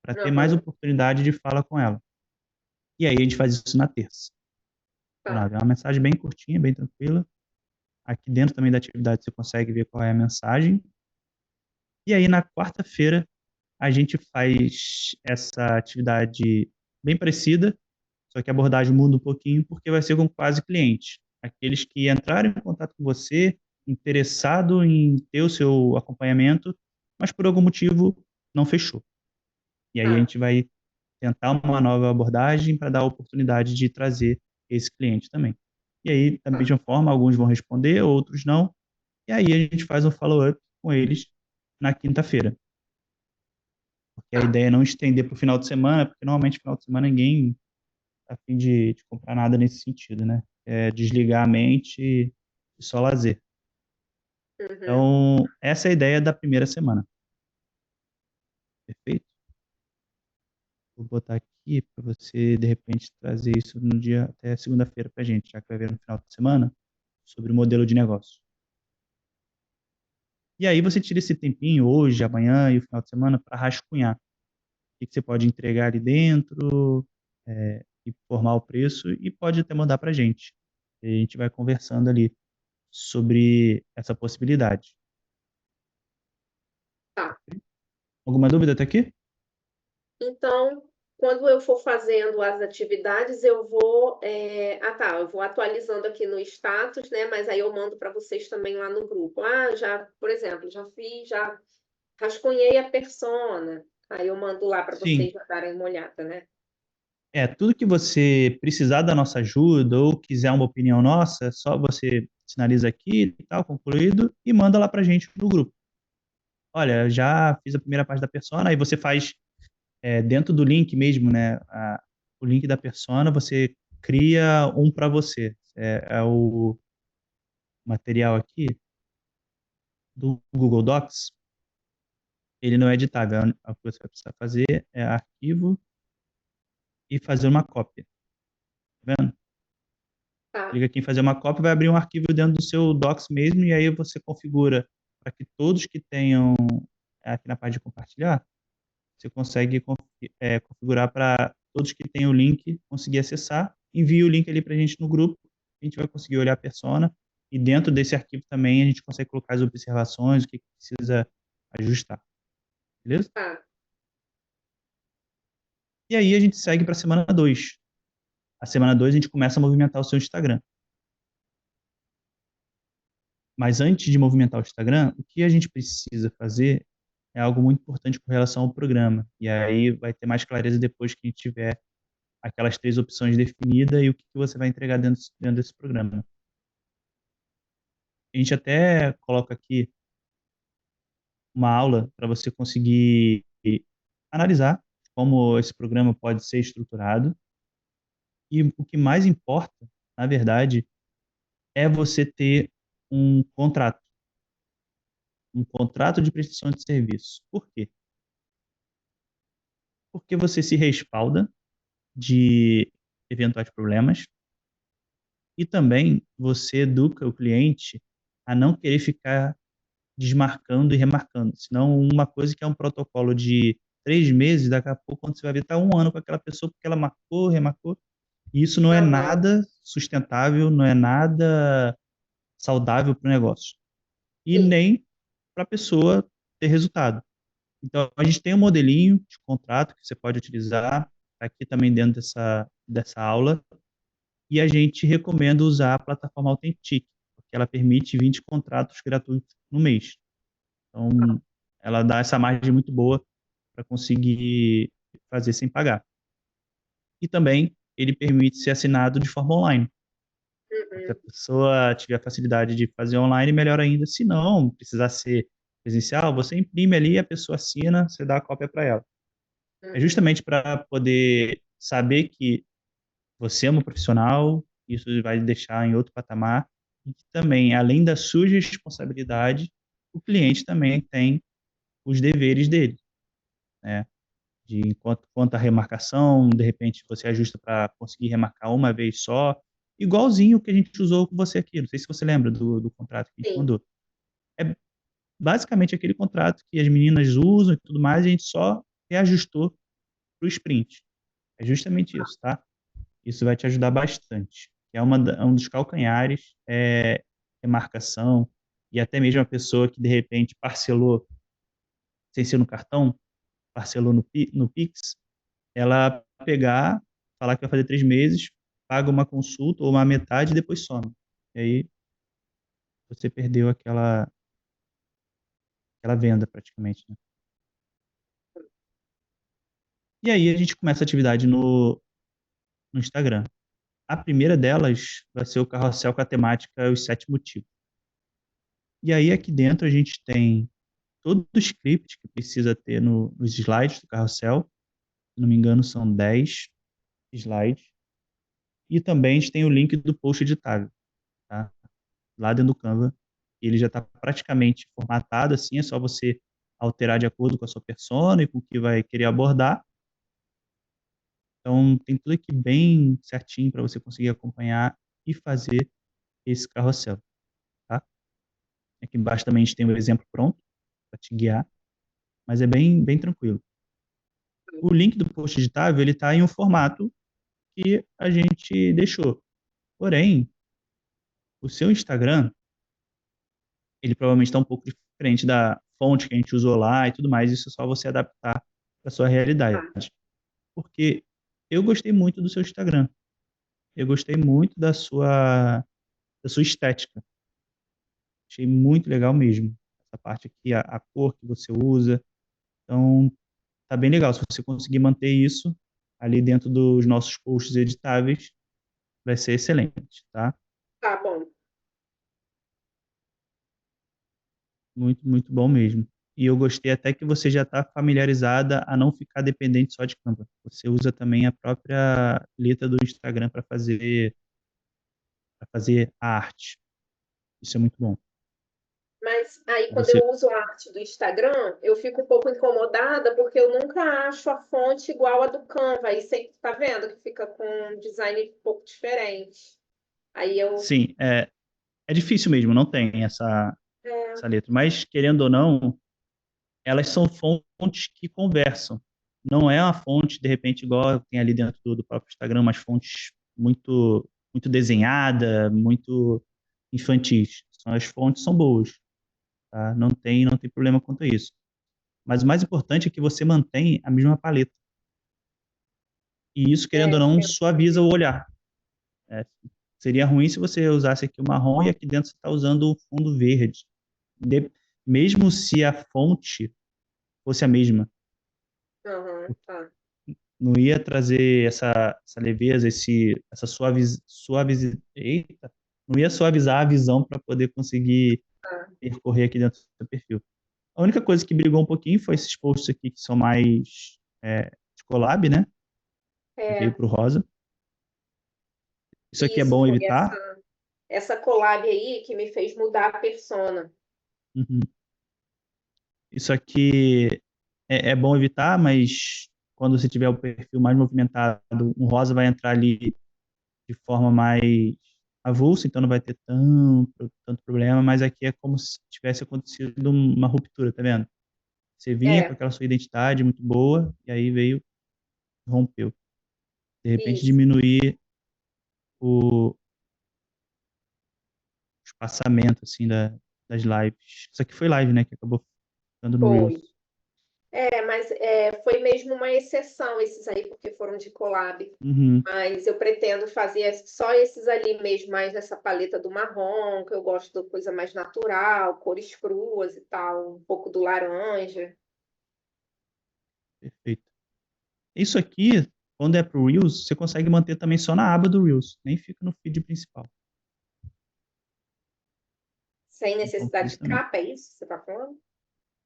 S2: para ter mais
S3: Aham.
S2: oportunidade de fala com ela. E aí a gente faz isso na terça.
S3: Tá.
S2: É uma mensagem bem curtinha, bem tranquila. Aqui dentro também da atividade você consegue ver qual é a mensagem. E aí na quarta-feira a gente faz essa atividade bem parecida, só que a abordagem muda um pouquinho porque vai ser com quase clientes. Aqueles que entraram em contato com você, interessado em ter o seu acompanhamento, mas por algum motivo não fechou. E aí a
S3: Tá.
S2: gente vai tentar uma nova abordagem para dar a oportunidade de trazer esse cliente também. E aí, da
S3: Tá.
S2: mesma forma, alguns vão responder, outros não. E aí a gente faz um follow-up com eles na quinta-feira. Porque a
S3: Tá.
S2: ideia é não estender para o final de semana, porque normalmente no final de semana ninguém tá a fim de comprar nada nesse sentido, né? É desligar a mente e só lazer.
S3: Uhum.
S2: Então, essa é a ideia da primeira semana. Perfeito? Vou botar aqui aqui para você, de repente, trazer isso no dia até segunda-feira para a gente, já que vai ver no final de semana, sobre o modelo de negócio. E aí você tira esse tempinho, hoje, amanhã e o final de semana, para rascunhar. O que que você pode entregar ali dentro, e formar o preço, e pode até mandar para a gente. E a gente vai conversando ali sobre essa possibilidade.
S3: Tá.
S2: Alguma dúvida até aqui?
S3: Então, quando eu for fazendo as atividades, eu vou. Eu vou atualizando aqui no status, né? Mas aí eu mando para vocês também lá no grupo. Ah, já, por exemplo, já rascunhei a persona. Aí eu mando lá para vocês
S2: Sim.
S3: já darem uma olhada, né?
S2: Tudo que você precisar da nossa ajuda ou quiser uma opinião nossa, é só você sinaliza aqui e tal, concluído, e manda lá pra gente no grupo. Olha, já fiz a primeira parte da persona, aí você faz dentro do link mesmo, né? O link da persona, você cria um para você. É o material aqui do Google Docs, ele não é editável. A coisa que você vai precisar fazer é arquivo e fazer uma cópia. Tá vendo?
S3: Tá,
S2: Clica aqui em fazer uma cópia, vai abrir um arquivo dentro do seu Docs mesmo, e aí você configura para que todos que tenham, aqui na parte de compartilhar, você consegue configurar para todos que têm o link conseguir acessar. Envia o link ali para a gente no grupo, a gente vai conseguir olhar a persona, e dentro desse arquivo também a gente consegue colocar as observações, o que precisa ajustar, beleza?
S3: tá.
S2: E aí a gente segue para a semana 2. A semana 2 a gente começa a movimentar o seu Instagram. Mas antes de movimentar o Instagram, o que a gente precisa fazer é algo muito importante com relação ao programa. E aí vai ter mais clareza depois que a gente tiver aquelas 3 opções definidas e o que você vai entregar dentro desse programa. A gente até coloca aqui uma aula para você conseguir analisar como esse programa pode ser estruturado. E o que mais importa, na verdade, é você ter um contrato de prestação de serviço. Por quê? Porque você se respalda de eventuais problemas e também você educa o cliente a não querer ficar desmarcando e remarcando. Senão, uma coisa que é um protocolo de 3 meses, daqui a pouco, quando você vai ver, está um ano com aquela pessoa porque ela marcou, remarcou. E isso não é
S3: Aham,
S2: nada sustentável, não é nada saudável para o negócio. E
S3: sim.
S2: nem para a pessoa ter resultado. Então, a gente tem um modelinho de contrato que você pode utilizar aqui também dentro dessa aula, e a gente recomenda usar a plataforma Authentic, porque ela permite 20 contratos gratuitos no mês. Então, ela dá essa margem muito boa para conseguir fazer sem pagar. E também ele permite ser assinado de forma online. Então, se a
S3: Uhum,
S2: pessoa tiver facilidade de fazer online, melhor ainda. Se não precisar ser presencial, você imprime ali, a pessoa assina, você dá a cópia para ela. É
S3: uhum.
S2: justamente para poder saber que você é uma profissional, isso vai deixar em outro patamar, e que também, além da sua responsabilidade, o cliente também tem os deveres dele, né? De quanto à remarcação, de repente você ajusta para conseguir remarcar uma vez só, igualzinho o que a gente usou com você aqui. Não sei se você lembra do contrato que a gente
S3: Sim,
S2: mandou. É basicamente aquele contrato que as meninas usam e tudo mais, e a gente só reajustou para o sprint. É justamente isso, tá? Isso vai te ajudar bastante. É um dos calcanhares, remarcação, e até mesmo a pessoa que de repente parcelou sem ser no cartão, parcelou no Pix, ela pegar, falar que vai fazer 3 meses, paga uma consulta ou uma metade e depois some. E aí você perdeu aquela venda praticamente, né? E aí a gente começa a atividade no Instagram. A primeira delas vai ser o carrossel com a temática Os Sete Motivos. E aí aqui dentro a gente tem todo o script que precisa ter nos slides do carrossel. Se não me engano, são 10 slides. E também a gente tem o link do post editável, tá? Lá dentro do Canva. Ele já está praticamente formatado, assim, é só você alterar de acordo com a sua persona e com o que vai querer abordar. Então, tem tudo aqui bem certinho para você conseguir acompanhar e fazer esse carrossel, tá? Aqui embaixo também a gente tem o exemplo pronto para te guiar, mas é bem tranquilo. O link do post editável, ele está em um formato que a gente deixou. Porém, o seu Instagram, ele provavelmente está um pouco diferente da fonte que a gente usou lá e tudo mais. Isso é só você adaptar para sua realidade.
S3: Tá.
S2: Porque eu gostei muito do seu Instagram. Eu gostei muito da sua estética. Achei muito legal mesmo. Essa parte aqui, a cor que você usa. Então, tá bem legal. Se você conseguir manter isso ali dentro dos nossos posts editáveis, vai ser excelente, tá?
S3: Tá bom.
S2: Muito, muito bom mesmo. E eu gostei até que você já está familiarizada a não ficar dependente só de Canva. Você usa também a própria letra do Instagram para fazer a arte. Isso é muito bom.
S3: Mas aí, quando
S2: Você,
S3: eu uso a arte do Instagram, eu fico um pouco incomodada porque eu nunca acho a fonte igual a do Canva. Aí sempre tá vendo que fica com um design um pouco diferente. Aí eu.
S2: sim, é difícil mesmo, não tem essa
S3: É,
S2: letra. Mas, querendo ou não, elas são fontes que conversam. Não é uma fonte, de repente, igual tem ali dentro do próprio Instagram, umas fontes muito, muito desenhada, muito infantis. As fontes são boas, tá? Não tem problema quanto a isso. Mas o mais importante é que você mantém a mesma paleta. E isso, querendo ou
S3: eu
S2: não,
S3: penso
S2: suaviza
S3: também.
S2: o olhar. É, seria ruim se você usasse aqui o marrom e aqui dentro você está usando o fundo verde. De- Mesmo se a fonte fosse a mesma.
S3: Aham, tá.
S2: Não ia trazer essa leveza, eita, não ia suavizar a visão para poder conseguir
S3: Tá.
S2: percorrer aqui dentro do seu perfil. A única coisa que brigou um pouquinho foi esses posts aqui que são mais de collab, né? Que veio
S3: É,
S2: para o rosa. Isso aqui é
S3: isso
S2: bom
S3: foi
S2: evitar.
S3: essa collab aí que me fez mudar a persona.
S2: Uhum. Isso aqui é bom evitar, mas quando você tiver o perfil mais movimentado, um rosa vai entrar ali de forma mais avulsa, então não vai ter tanto problema, mas aqui é como se tivesse acontecido uma ruptura, tá vendo? Você vinha com
S3: É,
S2: aquela sua identidade muito boa, e aí veio, rompeu. De repente
S3: isso.
S2: diminuir o espaçamento, assim, das lives. Isso aqui foi live, né, que acabou ficando no
S3: Foi.
S2: Reels.
S3: Mas foi mesmo uma exceção esses aí, porque foram de collab.
S2: Uhum,
S3: Mas eu pretendo fazer só esses ali mesmo, mais nessa paleta do marrom, que eu gosto de coisa mais natural, cores cruas e tal, um pouco do laranja.
S2: perfeito. Isso aqui, quando é pro Reels, você consegue manter também só na aba do Reels, nem fica no feed principal.
S3: Sem
S2: Então tem
S3: necessidade
S2: isso
S3: de
S2: também.
S3: capa, é isso que você está falando?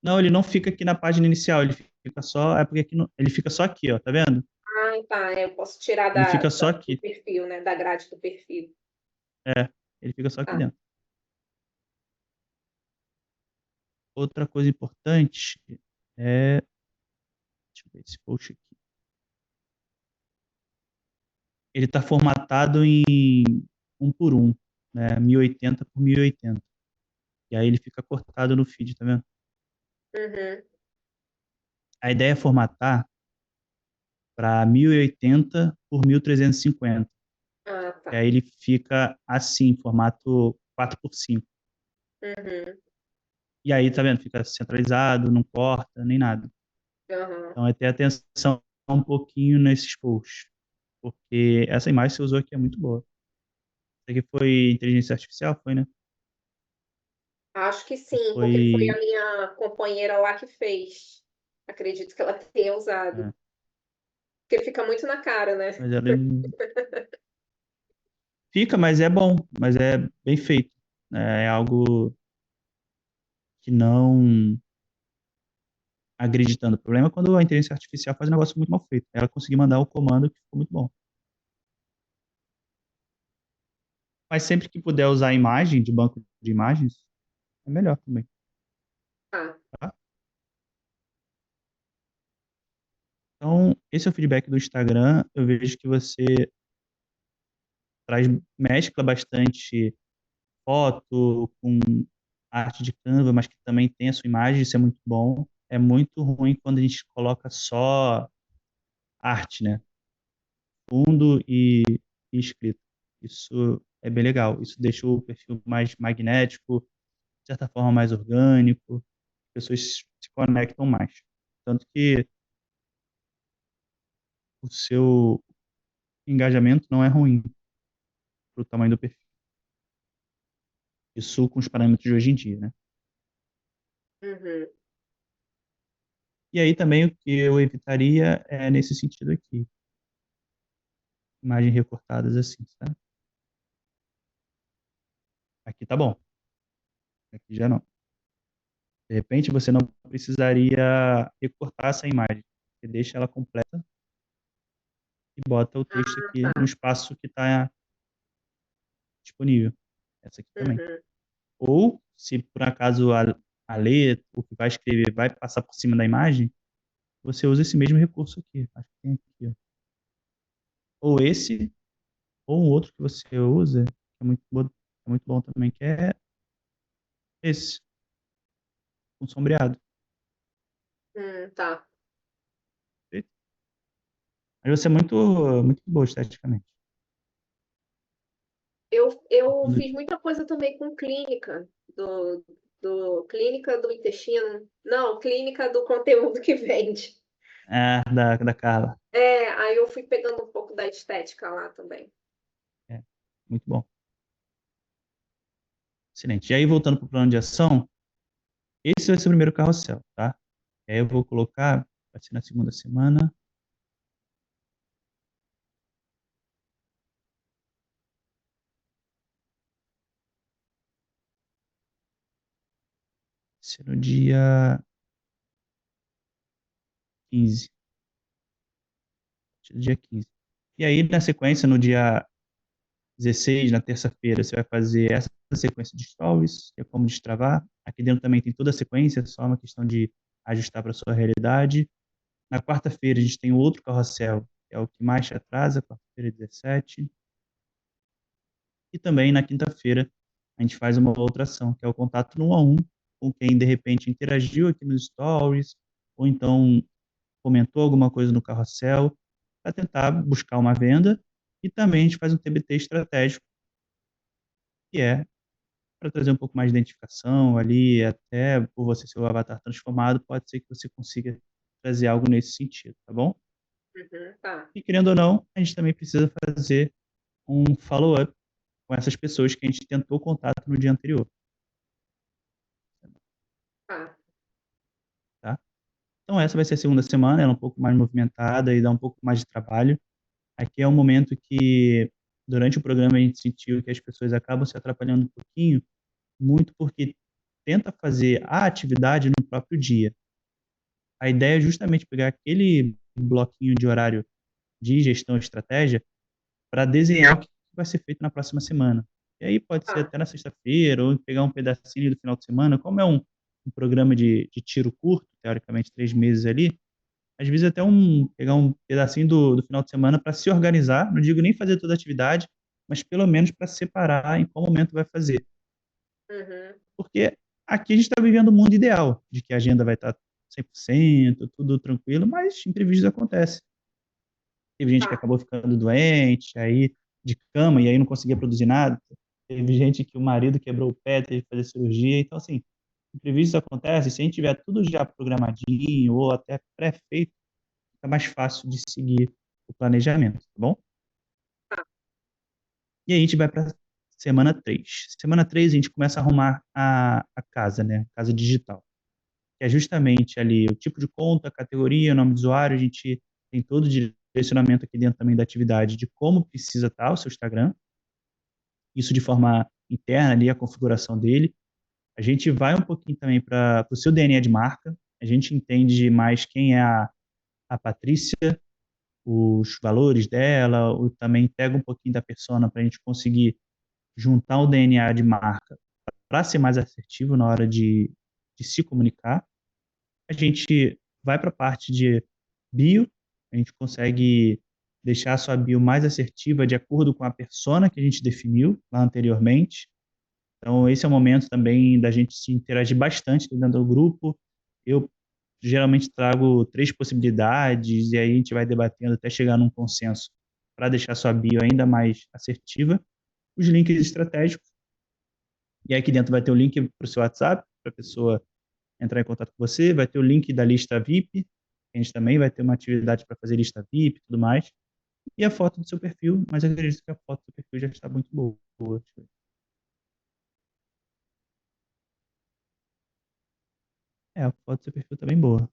S2: Não, ele não fica aqui na página inicial, ele fica só, é porque aqui ele fica só aqui, ó, tá vendo?
S3: Ah, tá. Eu posso tirar
S2: Ele fica só
S3: do
S2: aqui.
S3: perfil, né? Da grade do perfil.
S2: É, ele fica só aqui
S3: Tá.
S2: dentro. Outra coisa importante é, deixa eu ver esse post aqui. Ele está formatado em um por um, né? 1080 por 1080. E aí ele fica cortado no feed, tá vendo?
S3: Uhum.
S2: A ideia é formatar para 1080 por 1350.
S3: Ah,
S2: E
S3: tá.
S2: aí ele fica assim, formato 4:5.
S3: Uhum.
S2: E aí, tá vendo? Fica centralizado, não corta, nem nada.
S3: Uhum.
S2: Então, é ter atenção um pouquinho nesses posts. Porque essa imagem que você usou aqui é muito boa. Isso aqui foi inteligência artificial, foi, né?
S3: Acho que sim, porque foi a
S2: Foi.
S3: minha companheira lá que fez. Acredito que ela tenha usado.
S2: É,
S3: Porque fica muito na cara, né?
S2: mas ela fica, mas é bom, mas é bem feito. É algo que não agride tanto. O problema é quando a inteligência artificial faz um negócio muito mal feito. Ela conseguiu mandar o comando que ficou muito bom. Mas sempre que puder usar a imagem de banco de imagens, é melhor também.
S3: Ah,
S2: Tá? Então, esse é o feedback do Instagram. Eu vejo que você mescla bastante foto com arte de Canva, mas que também tem a sua imagem, isso é muito bom. É muito ruim quando a gente coloca só arte, né? Fundo e escrito. Isso é bem legal. Isso deixa o perfil mais magnético, de certa forma mais orgânico, as pessoas se conectam mais. Tanto que o seu engajamento não é ruim para o tamanho do perfil. Isso com os parâmetros de hoje em dia, né?
S3: Uhum.
S2: E aí também o que eu evitaria é nesse sentido aqui. Imagens recortadas assim, sabe? Aqui tá bom. Aqui já não. De repente você não precisaria recortar essa imagem. Você deixa ela completa e bota o texto
S3: Ah,
S2: aqui no
S3: tá.
S2: espaço que está disponível. Essa aqui também.
S3: Uhum.
S2: Ou, se por acaso a letra, o que vai escrever, vai passar por cima da imagem, você usa esse mesmo recurso aqui. Acho que tem aqui, ó. Ou esse, ou um outro que você usa, que é muito bom também, que é esse, com sombreado.
S3: Tá.
S2: Perfeito? Mas você é muito boa esteticamente.
S3: Eu fiz muita coisa também com clínica, clínica do intestino. Não, clínica do conteúdo que vende.
S2: Da Carla.
S3: Aí eu fui pegando um pouco da estética lá também.
S2: É, muito bom. Excelente. E aí, voltando para o plano de ação, esse vai ser o primeiro carrossel, tá? E aí eu vou colocar, vai ser na segunda semana, vai ser no dia 15. Dia 15. E aí, na sequência, no dia 16, na terça-feira, você vai fazer essa sequência de stories, que é como destravar. Aqui dentro também tem toda a sequência, é só uma questão de ajustar para a sua realidade. Na quarta-feira, a gente tem outro carrossel, que é o que mais te atrasa, quarta-feira 17. E também na quinta-feira, a gente faz uma outra ação, que é o contato no 1 a 1 com quem, de repente, interagiu aqui nos stories, ou então comentou alguma coisa no carrossel, para tentar buscar uma venda. E também a gente faz um TBT estratégico, que é para trazer um pouco mais de identificação ali, até por você ser o avatar transformado, pode ser que você consiga trazer algo nesse sentido, tá bom?
S3: Tá,
S2: E querendo ou não, a gente também precisa fazer um follow-up com essas pessoas que a gente tentou contato no dia anterior,
S3: tá.
S2: tá? Então essa vai ser a segunda semana, ela é um pouco mais movimentada e dá um pouco mais de trabalho. Aqui é um momento que, durante o programa, a gente sentiu que as pessoas acabam se atrapalhando um pouquinho, muito porque tenta fazer a atividade no próprio dia. A ideia é justamente pegar aquele bloquinho de horário de gestão e estratégia para desenhar o que vai ser feito na próxima semana. E aí pode ser
S3: Tá.
S2: até na sexta-feira, ou pegar um pedacinho do final de semana. Como é um programa de tiro curto, teoricamente 3 meses ali, às vezes até pegar um pedacinho do final de semana para se organizar, não digo nem fazer toda a atividade, mas pelo menos para separar em qual momento vai fazer.
S3: Uhum.
S2: Porque aqui a gente está vivendo o mundo ideal, de que a agenda vai estar 100%, tudo tranquilo, mas imprevistos acontecem. Teve gente que
S3: Tá.
S2: acabou ficando doente, aí de cama, e aí não conseguia produzir nada. Teve gente que o marido quebrou o pé, teve que fazer cirurgia. Então, assim, imprevistos acontecem. Se a gente tiver tudo já programadinho ou até pré-feito, fica mais fácil de seguir o planejamento, tá bom? E aí a gente vai para semana 3. Semana 3 a gente começa a arrumar a casa, né? A casa digital. Que é justamente ali o tipo de conta, a categoria, o nome do usuário. A gente tem todo o direcionamento aqui dentro também da atividade de como precisa estar o seu Instagram. Isso de forma interna ali, a configuração dele. A gente vai um pouquinho também para o seu DNA de marca. A gente entende mais quem é a Patrícia, os valores dela, também pega um pouquinho da persona para a gente conseguir juntar o DNA de marca para ser mais assertivo na hora de se comunicar. A gente vai para a parte de bio, A gente consegue deixar a sua bio mais assertiva de acordo com a persona que a gente definiu lá anteriormente. Então, esse é o momento também da gente se interagir bastante dentro do grupo. Eu geralmente trago 3 possibilidades e aí a gente vai debatendo até chegar num consenso para deixar a sua bio ainda mais assertiva. Os links estratégicos. E aí aqui dentro vai ter o link para o seu WhatsApp, para a pessoa entrar em contato com você. Vai ter o link da lista VIP. A gente também vai ter uma atividade para fazer lista VIP e tudo mais. E a foto do seu perfil, mas eu acredito que a foto do perfil já está muito boa. A foto do seu perfil está bem boa.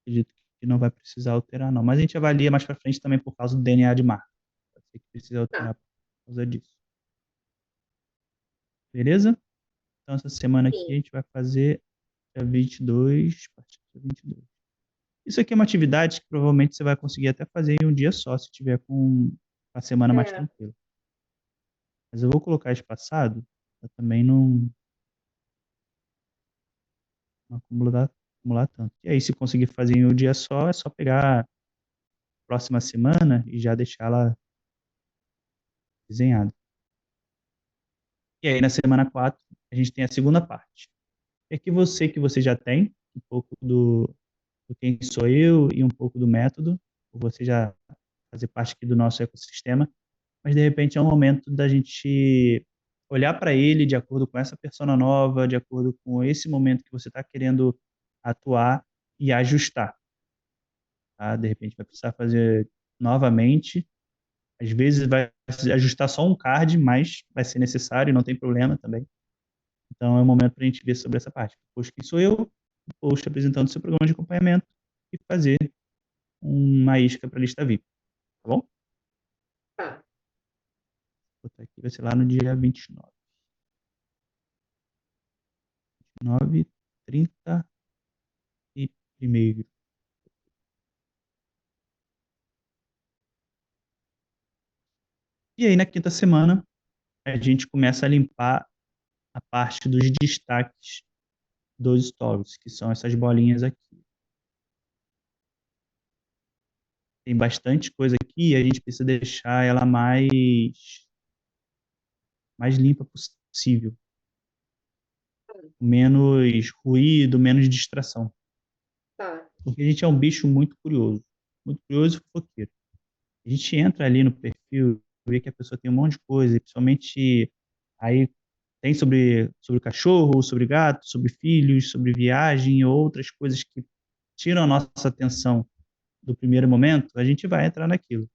S2: Acredito que não vai precisar alterar, não. Mas a gente avalia mais para frente também por causa do DNA de marca. Pode ser que precise
S3: Tá,
S2: alterar por causa disso. Beleza? Então, essa semana aqui a
S3: sim.
S2: gente vai fazer dia 22, a partir do dia 22. Isso aqui é uma atividade que provavelmente você vai conseguir até fazer em um dia só, se tiver com a semana mais
S3: É,
S2: tranquila. Mas eu vou colocar espaçado para também não acumular tanto. E aí, se conseguir fazer em um dia só, é só pegar a próxima semana e já deixar ela desenhada. E aí, na semana 4 a gente tem a segunda parte. É que você já tem um pouco do quem sou eu e um pouco do método, por você já fazer parte aqui do nosso ecossistema, mas de repente é um momento da gente olhar para ele de acordo com essa persona nova, de acordo com esse momento que você está querendo atuar e ajustar. Tá? De repente vai precisar fazer novamente. Às vezes vai ajustar só um card, mas vai ser necessário, não tem problema também. Então é o momento para a gente ver sobre essa parte. Poxa, quem sou eu? Poxa, apresentando seu programa de acompanhamento e fazer uma isca para a lista VIP, tá bom?
S3: tá.
S2: Vou botar aqui, vai ser lá no dia 29. 29, 30 e 1º. E aí, na quinta semana, a gente começa a limpar a parte dos destaques dos stories, que são essas bolinhas aqui. Tem bastante coisa aqui e a gente precisa deixar ela mais limpa possível. Menos ruído, menos distração.
S3: Tá.
S2: Porque a gente é um bicho muito curioso e fofoqueiro. A gente entra ali no perfil, vê que a pessoa tem um monte de coisa, e principalmente aí tem sobre cachorro, sobre gato, sobre filhos, sobre viagem e outras coisas que tiram a nossa atenção do primeiro momento, a gente vai entrar naquilo.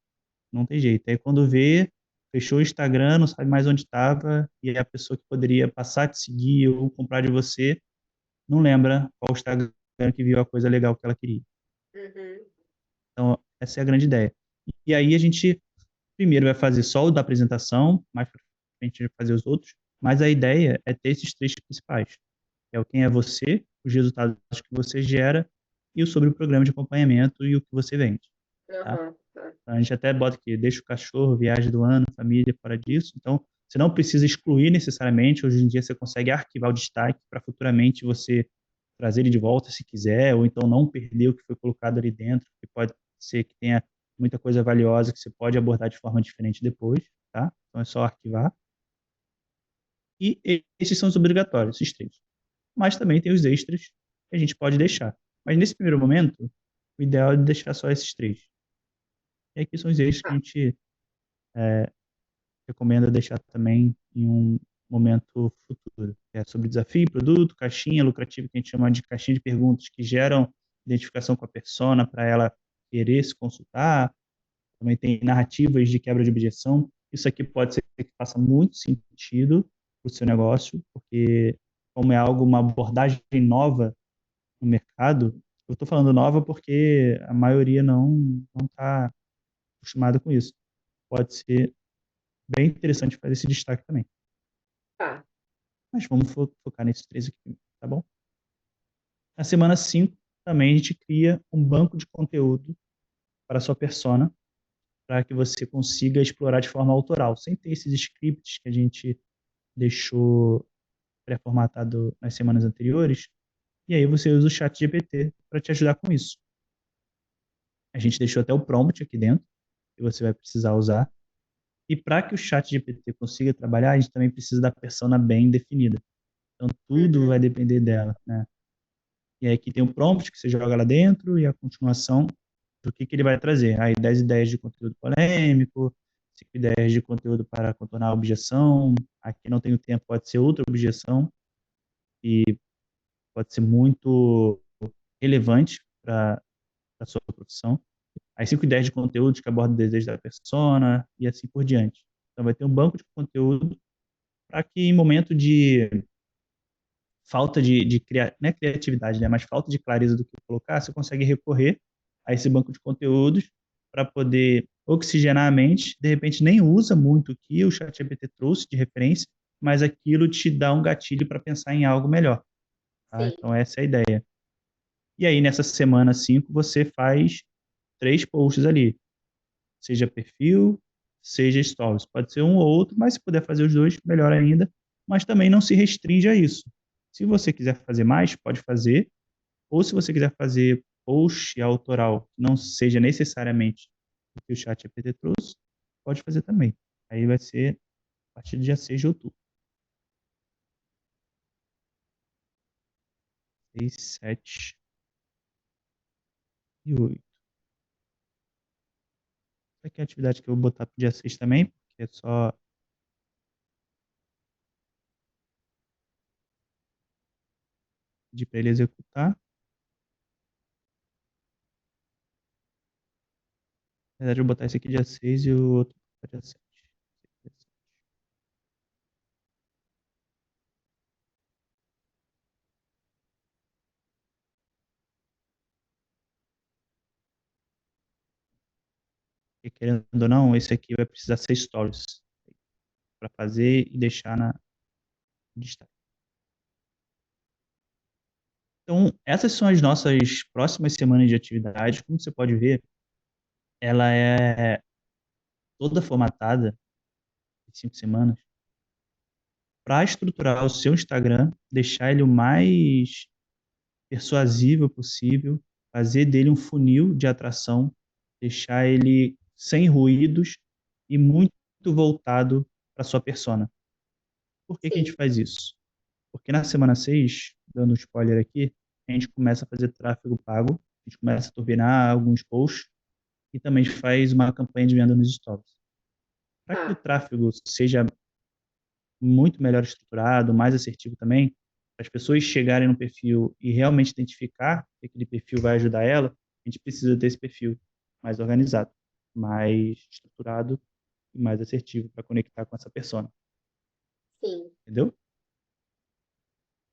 S2: Não tem jeito. Aí quando vê, fechou o Instagram, não sabe mais onde estava, e a pessoa que poderia passar a te seguir ou comprar de você, não lembra qual Instagram que viu a coisa legal que ela queria.
S3: Uhum.
S2: Então, essa é a grande ideia. E aí a gente primeiro vai fazer só o da apresentação, mais para frente a gente vai fazer os outros, mas a ideia é ter esses 3 principais. É o quem é você, os resultados que você gera e o sobre o programa de acompanhamento e o que você vende, tá?
S3: Aham, tá.
S2: A gente até bota aqui, deixa o cachorro, viagem do ano, família, fora disso. Então, você não precisa excluir necessariamente. Hoje em dia, você consegue arquivar o destaque para futuramente você trazer ele de volta se quiser, ou então não perder o que foi colocado ali dentro, que pode ser que tenha muita coisa valiosa que você pode abordar de forma diferente depois, tá? Então, é só arquivar. E esses são os obrigatórios, esses 3. Mas também tem os extras que a gente pode deixar. Mas nesse primeiro momento, o ideal é deixar só esses 3. E aqui são os extras que a
S3: Tá.
S2: gente recomenda deixar também em um momento futuro. É sobre desafio, produto, caixinha lucrativa, que a gente chama de caixinha de perguntas, que geram identificação com a persona para ela querer se consultar. Também tem narrativas de quebra de objeção. Isso aqui pode ser que faça muito sentido para o seu negócio, porque como é algo, uma abordagem nova no mercado, eu estou falando nova porque a maioria não está acostumada com isso. Pode ser bem interessante fazer esse destaque também.
S3: Tá.
S2: Mas vamos focar nesses 3 aqui, tá bom? Na semana 5, também a gente cria um banco de conteúdo para a sua persona, para que você consiga explorar de forma autoral, sem ter esses scripts que a gente deixou pré-formatado nas semanas anteriores. E aí você usa o chat GPT para te ajudar com isso. A gente deixou até o prompt aqui dentro, que você vai precisar usar. E para que o chat GPT consiga trabalhar, a gente também precisa da persona bem definida. Então, tudo vai
S3: Uhum.
S2: depender dela, né? E aí aqui tem um prompt que você joga lá dentro e a continuação do que ele vai trazer. Aí 10 ideias de conteúdo polêmico, 5 ideias de conteúdo para contornar a objeção. Aqui não tenho tempo, pode ser outra objeção e pode ser muito relevante para a sua profissão. As 5 ideias de conteúdo que abordam o desejo da persona e assim por diante. Então vai ter um banco de conteúdo para que em momento de falta não é criatividade, né, mas falta de clareza do que colocar, você consegue recorrer a esse banco de conteúdos para poder oxigenar a mente. De repente, nem usa muito o que o ChatGPT trouxe de referência, mas aquilo te dá um gatilho para pensar em algo melhor. Tá?
S3: Sim,
S2: Então, essa é a ideia. E aí, nessa semana 5, você faz 3 posts ali, seja perfil, seja stories. Pode ser um ou outro, mas se puder fazer os dois, melhor ainda. Mas também não se restringe a isso. Se você quiser fazer mais, pode fazer. Ou se você quiser fazer post autoral, que não seja necessariamente o que o chat GPT trouxe, pode fazer também. Aí vai ser a partir do dia 6 de outubro. 6, 7 e 8. Essa aqui é a atividade que eu vou botar para o dia 6 também, porque é só pedir para ele executar. Na verdade, eu vou botar esse aqui dia 6 e o outro para dia 7. Porque, querendo ou não, esse aqui vai precisar ser stories para fazer e deixar na destaque. Então, essas são as nossas próximas semanas de atividade. Como você pode ver, ela é toda formatada em 5 semanas para estruturar o seu Instagram, deixar ele o mais persuasível possível, fazer dele um funil de atração, deixar ele sem ruídos e muito voltado para sua persona. Por que que a gente
S3: sim.
S2: faz isso? Porque na semana 6, dando um spoiler aqui, a gente começa a fazer tráfego pago, a gente começa a turbinar alguns posts e também faz uma campanha de venda nos stories. Para que o
S3: Ah,
S2: tráfego seja muito melhor estruturado, mais assertivo também, para as pessoas chegarem no perfil e realmente identificar que aquele perfil vai ajudar ela, a gente precisa desse perfil mais organizado, mais estruturado e mais assertivo para conectar com essa persona,
S3: sim,
S2: entendeu?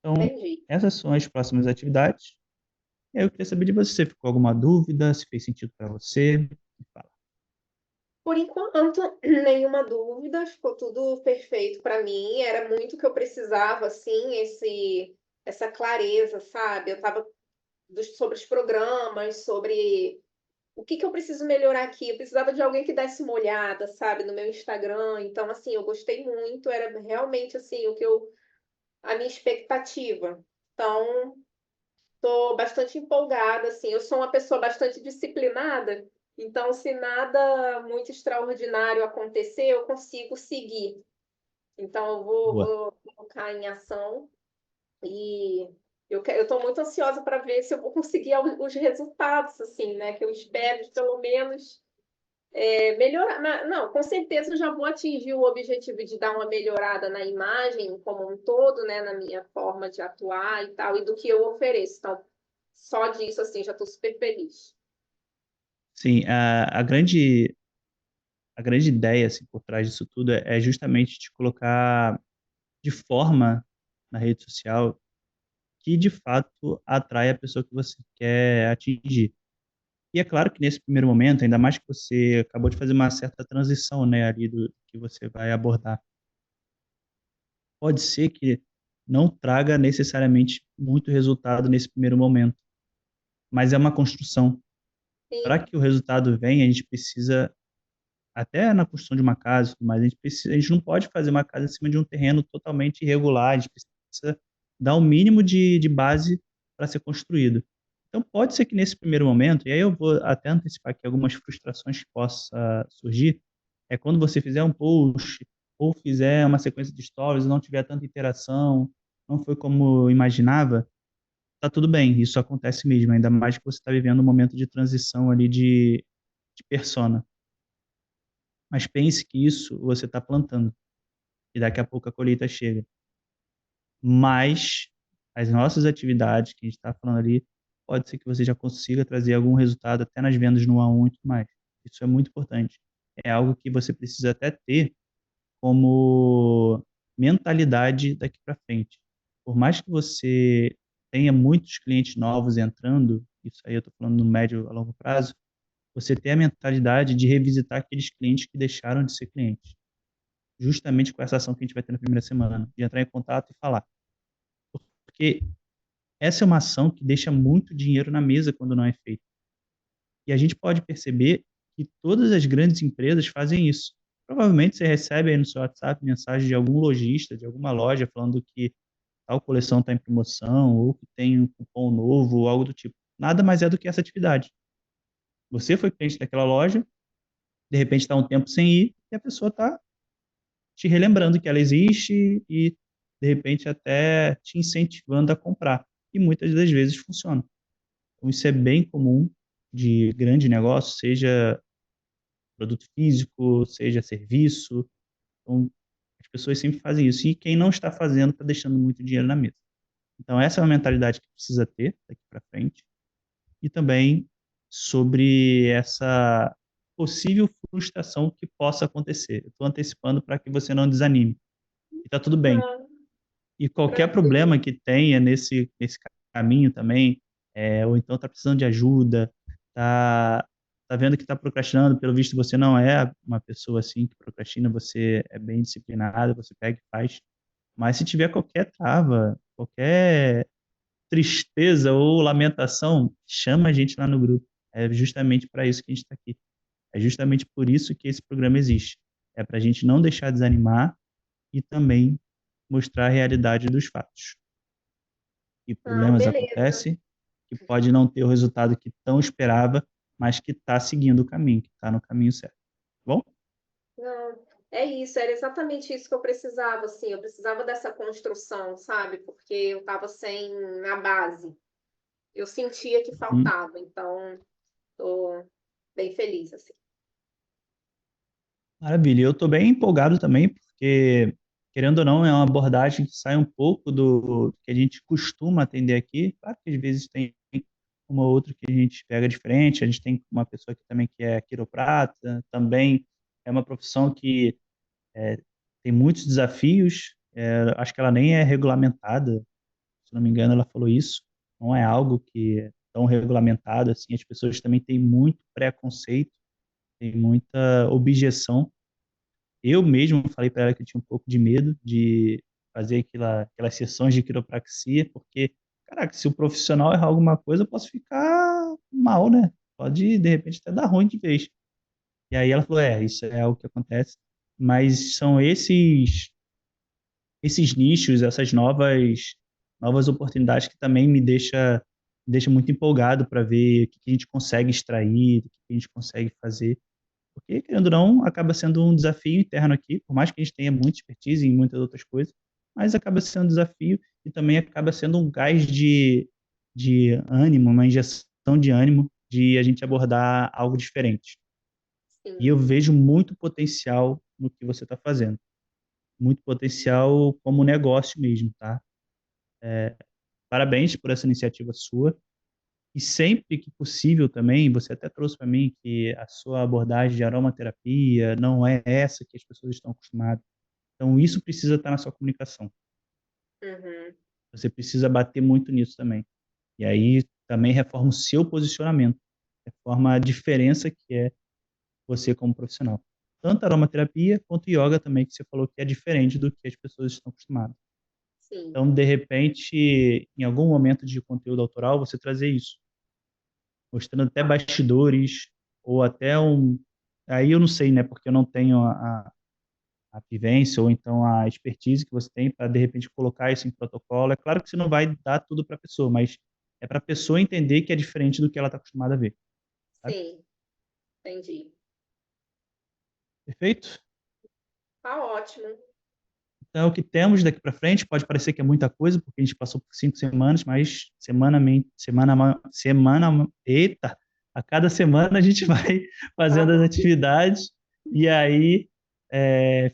S2: Então,
S3: entendi.
S2: essas são as próximas atividades. E aí eu queria saber de você, ficou alguma dúvida, se fez sentido para você? Me fala.
S3: Por enquanto, nenhuma dúvida, ficou tudo perfeito para mim. Era muito o que eu precisava, assim, essa clareza, sabe? Eu estava sobre os programas, sobre o que que eu preciso melhorar aqui. Eu precisava de alguém que desse uma olhada, sabe, no meu Instagram. Então, assim, eu gostei muito. Era realmente assim a minha expectativa. Então, estou bastante empolgada, assim. Eu sou uma pessoa bastante disciplinada, então, se nada muito extraordinário acontecer, eu consigo seguir. Então, eu
S2: Boa.
S3: vou colocar em ação e eu estou muito ansiosa para ver se eu vou conseguir os resultados, assim, né? Que eu espero de pelo menos melhorar. Não, com certeza eu já vou atingir o objetivo de dar uma melhorada na imagem como um todo, né? Na minha forma de atuar e tal, e do que eu ofereço. Então, só disso, assim, já estou super feliz.
S2: Sim, a grande ideia assim, por trás disso tudo é justamente te colocar de forma na rede social que de fato atrai a pessoa que você quer atingir. E é claro que nesse primeiro momento, ainda mais que você acabou de fazer uma certa transição, né, ali do que você vai abordar, pode ser que não traga necessariamente muito resultado nesse primeiro momento, mas é uma construção. Para
S3: Sim,
S2: que o resultado venha, a gente precisa, até na construção de uma casa, mas a gente não pode fazer uma casa em cima de um terreno totalmente irregular, a gente precisa dar o mínimo de base para ser construído. Então, pode ser que nesse primeiro momento, e aí eu vou até antecipar aqui algumas frustrações que possa surgir, é quando você fizer um post ou fizer uma sequência de stories e não tiver tanta interação, não foi como eu imaginava, tá tudo bem, isso acontece mesmo, ainda mais que você está vivendo um momento de transição ali de persona. Mas pense que isso você está plantando, e daqui a pouco a colheita chega. Mas as nossas atividades que a gente está falando ali, pode ser que você já consiga trazer algum resultado até nas vendas no A1 e tudo mais. Isso é muito importante. É algo que você precisa até ter como mentalidade daqui para frente. Por mais que você tenha muitos clientes novos entrando, isso aí eu estou falando no médio a longo prazo, você tem a mentalidade de revisitar aqueles clientes que deixaram de ser clientes. Justamente com essa ação que a gente vai ter na primeira semana, de entrar em contato e falar. Porque essa é uma ação que deixa muito dinheiro na mesa quando não é feita. E a gente pode perceber que todas as grandes empresas fazem isso. Provavelmente você recebe aí no seu WhatsApp mensagem de algum lojista, de alguma loja, falando que tal coleção está em promoção, ou que tem um cupom novo, ou algo do tipo. Nada mais é do que essa atividade. Você foi cliente daquela loja, de repente está um tempo sem ir, e a pessoa está te relembrando que ela existe e, de repente, até te incentivando a comprar. E muitas das vezes funciona. Então, isso é bem comum de grande negócio, seja produto físico, seja serviço. Então, as pessoas sempre fazem isso. E quem não está fazendo está deixando muito dinheiro na mesa. Então, essa é uma mentalidade que precisa ter daqui para frente. E também sobre essa possível frustração que possa acontecer. Eu estou antecipando para que você não desanime. E está tudo bem.
S3: Ah,
S2: E qualquer
S3: tranquilo.
S2: problema que tenha nesse caminho também, ou então está precisando de ajuda, tá vendo que está procrastinando, pelo visto você não é uma pessoa assim que procrastina, você é bem disciplinada, você pega e faz. Mas se tiver qualquer trava, qualquer tristeza ou lamentação, chama a gente lá no grupo. É justamente para isso que a gente está aqui. É justamente por isso que esse programa existe. É para a gente não deixar desanimar e também mostrar a realidade dos fatos. E
S3: Ah,
S2: problemas
S3: beleza.
S2: acontecem, que pode não ter o resultado que tão esperava, mas que está seguindo o caminho, que está no caminho certo. Tá bom?
S3: Não, é isso, era exatamente isso que eu precisava, assim, eu precisava dessa construção, sabe? Porque eu estava sem a base. Eu sentia que
S2: Uhum.
S3: faltava, então tô bem feliz, assim.
S2: Maravilha. Eu estou bem empolgado também, porque, querendo ou não, é uma abordagem que sai um pouco do que a gente costuma atender aqui. Claro que às vezes tem uma ou outra que a gente pega de frente, a gente tem uma pessoa aqui também que é quiroprata, também é uma profissão que tem muitos desafios. Acho que ela nem é regulamentada, se não me engano, ela falou isso. Não é algo que é tão regulamentado assim. As pessoas também têm muito preconceito, têm muita objeção. Eu mesmo falei para ela que eu tinha um pouco de medo de fazer aquelas sessões de quiropraxia, porque, caraca, se o profissional errar alguma coisa, eu posso ficar mal, né? Pode, de repente, até dar ruim de vez. E aí ela falou, isso é algo que acontece, mas são esses nichos, essas novas oportunidades que também me deixa muito empolgado para ver o que a gente consegue extrair, o que a gente consegue fazer. Porque, querendo ou não, acaba sendo um desafio interno aqui, por mais que a gente tenha muita expertise em muitas outras coisas, mas acaba sendo um desafio e também acaba sendo um gás de ânimo, uma injeção de ânimo de a gente abordar algo diferente. E
S3: Sim.
S2: eu vejo muito potencial no que você está fazendo. Muito potencial como negócio mesmo, tá? Parabéns por essa iniciativa sua. E sempre que possível também, você até trouxe para mim que a sua abordagem de aromaterapia não é essa que as pessoas estão acostumadas. Então, isso precisa estar na sua comunicação.
S3: Uhum.
S2: Você precisa bater muito nisso também. E aí também reforma o seu posicionamento, reforma a diferença que é você como profissional. Tanto a aromaterapia quanto yoga também, que você falou que é diferente do que as pessoas estão acostumadas.
S3: Sim.
S2: Então, de repente, em algum momento de conteúdo autoral, você trazer isso, mostrando até bastidores, ou até um. Aí eu não sei, né, porque eu não tenho a vivência ou então a expertise que você tem para, de repente, colocar isso em protocolo. É claro que você não vai dar tudo para a pessoa, mas É para a pessoa entender que é diferente do que ela está acostumada a ver. Sabe?
S3: Sim, entendi.
S2: Perfeito?
S3: Tá ótimo.
S2: Então, é o que temos daqui para frente. Pode parecer que é muita coisa, porque a gente passou por 5 semanas, mas eita, a cada semana a gente vai
S3: Tá
S2: fazendo as
S3: bom.
S2: atividades e aí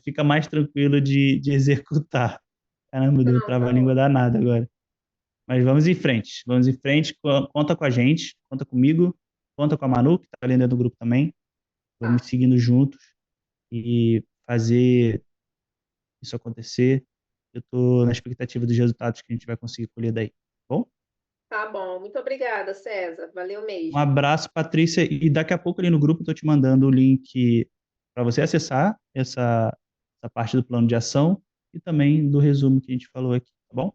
S2: fica mais tranquilo de executar. Caramba, deu um
S3: Não, tá
S2: trava-língua
S3: ótimo.
S2: danado agora. Mas vamos em frente, conta com a gente, conta comigo, conta com a Manu, que está ali dentro do grupo também. Vamos
S3: Tá,
S2: seguindo juntos e fazer isso acontecer. Eu estou na expectativa dos resultados que a gente vai conseguir colher daí. Tá bom?
S3: tá bom. Muito obrigada, César. Valeu
S2: Um
S3: mesmo.
S2: abraço, Patrícia. E daqui a pouco ali no grupo eu estou te mandando o link para você acessar essa parte do plano de ação e também do resumo que a gente falou aqui, tá bom?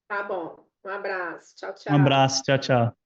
S3: Tá bom. Um abraço. Tchau,
S2: Um
S3: tchau.
S2: abraço, tchau, tchau.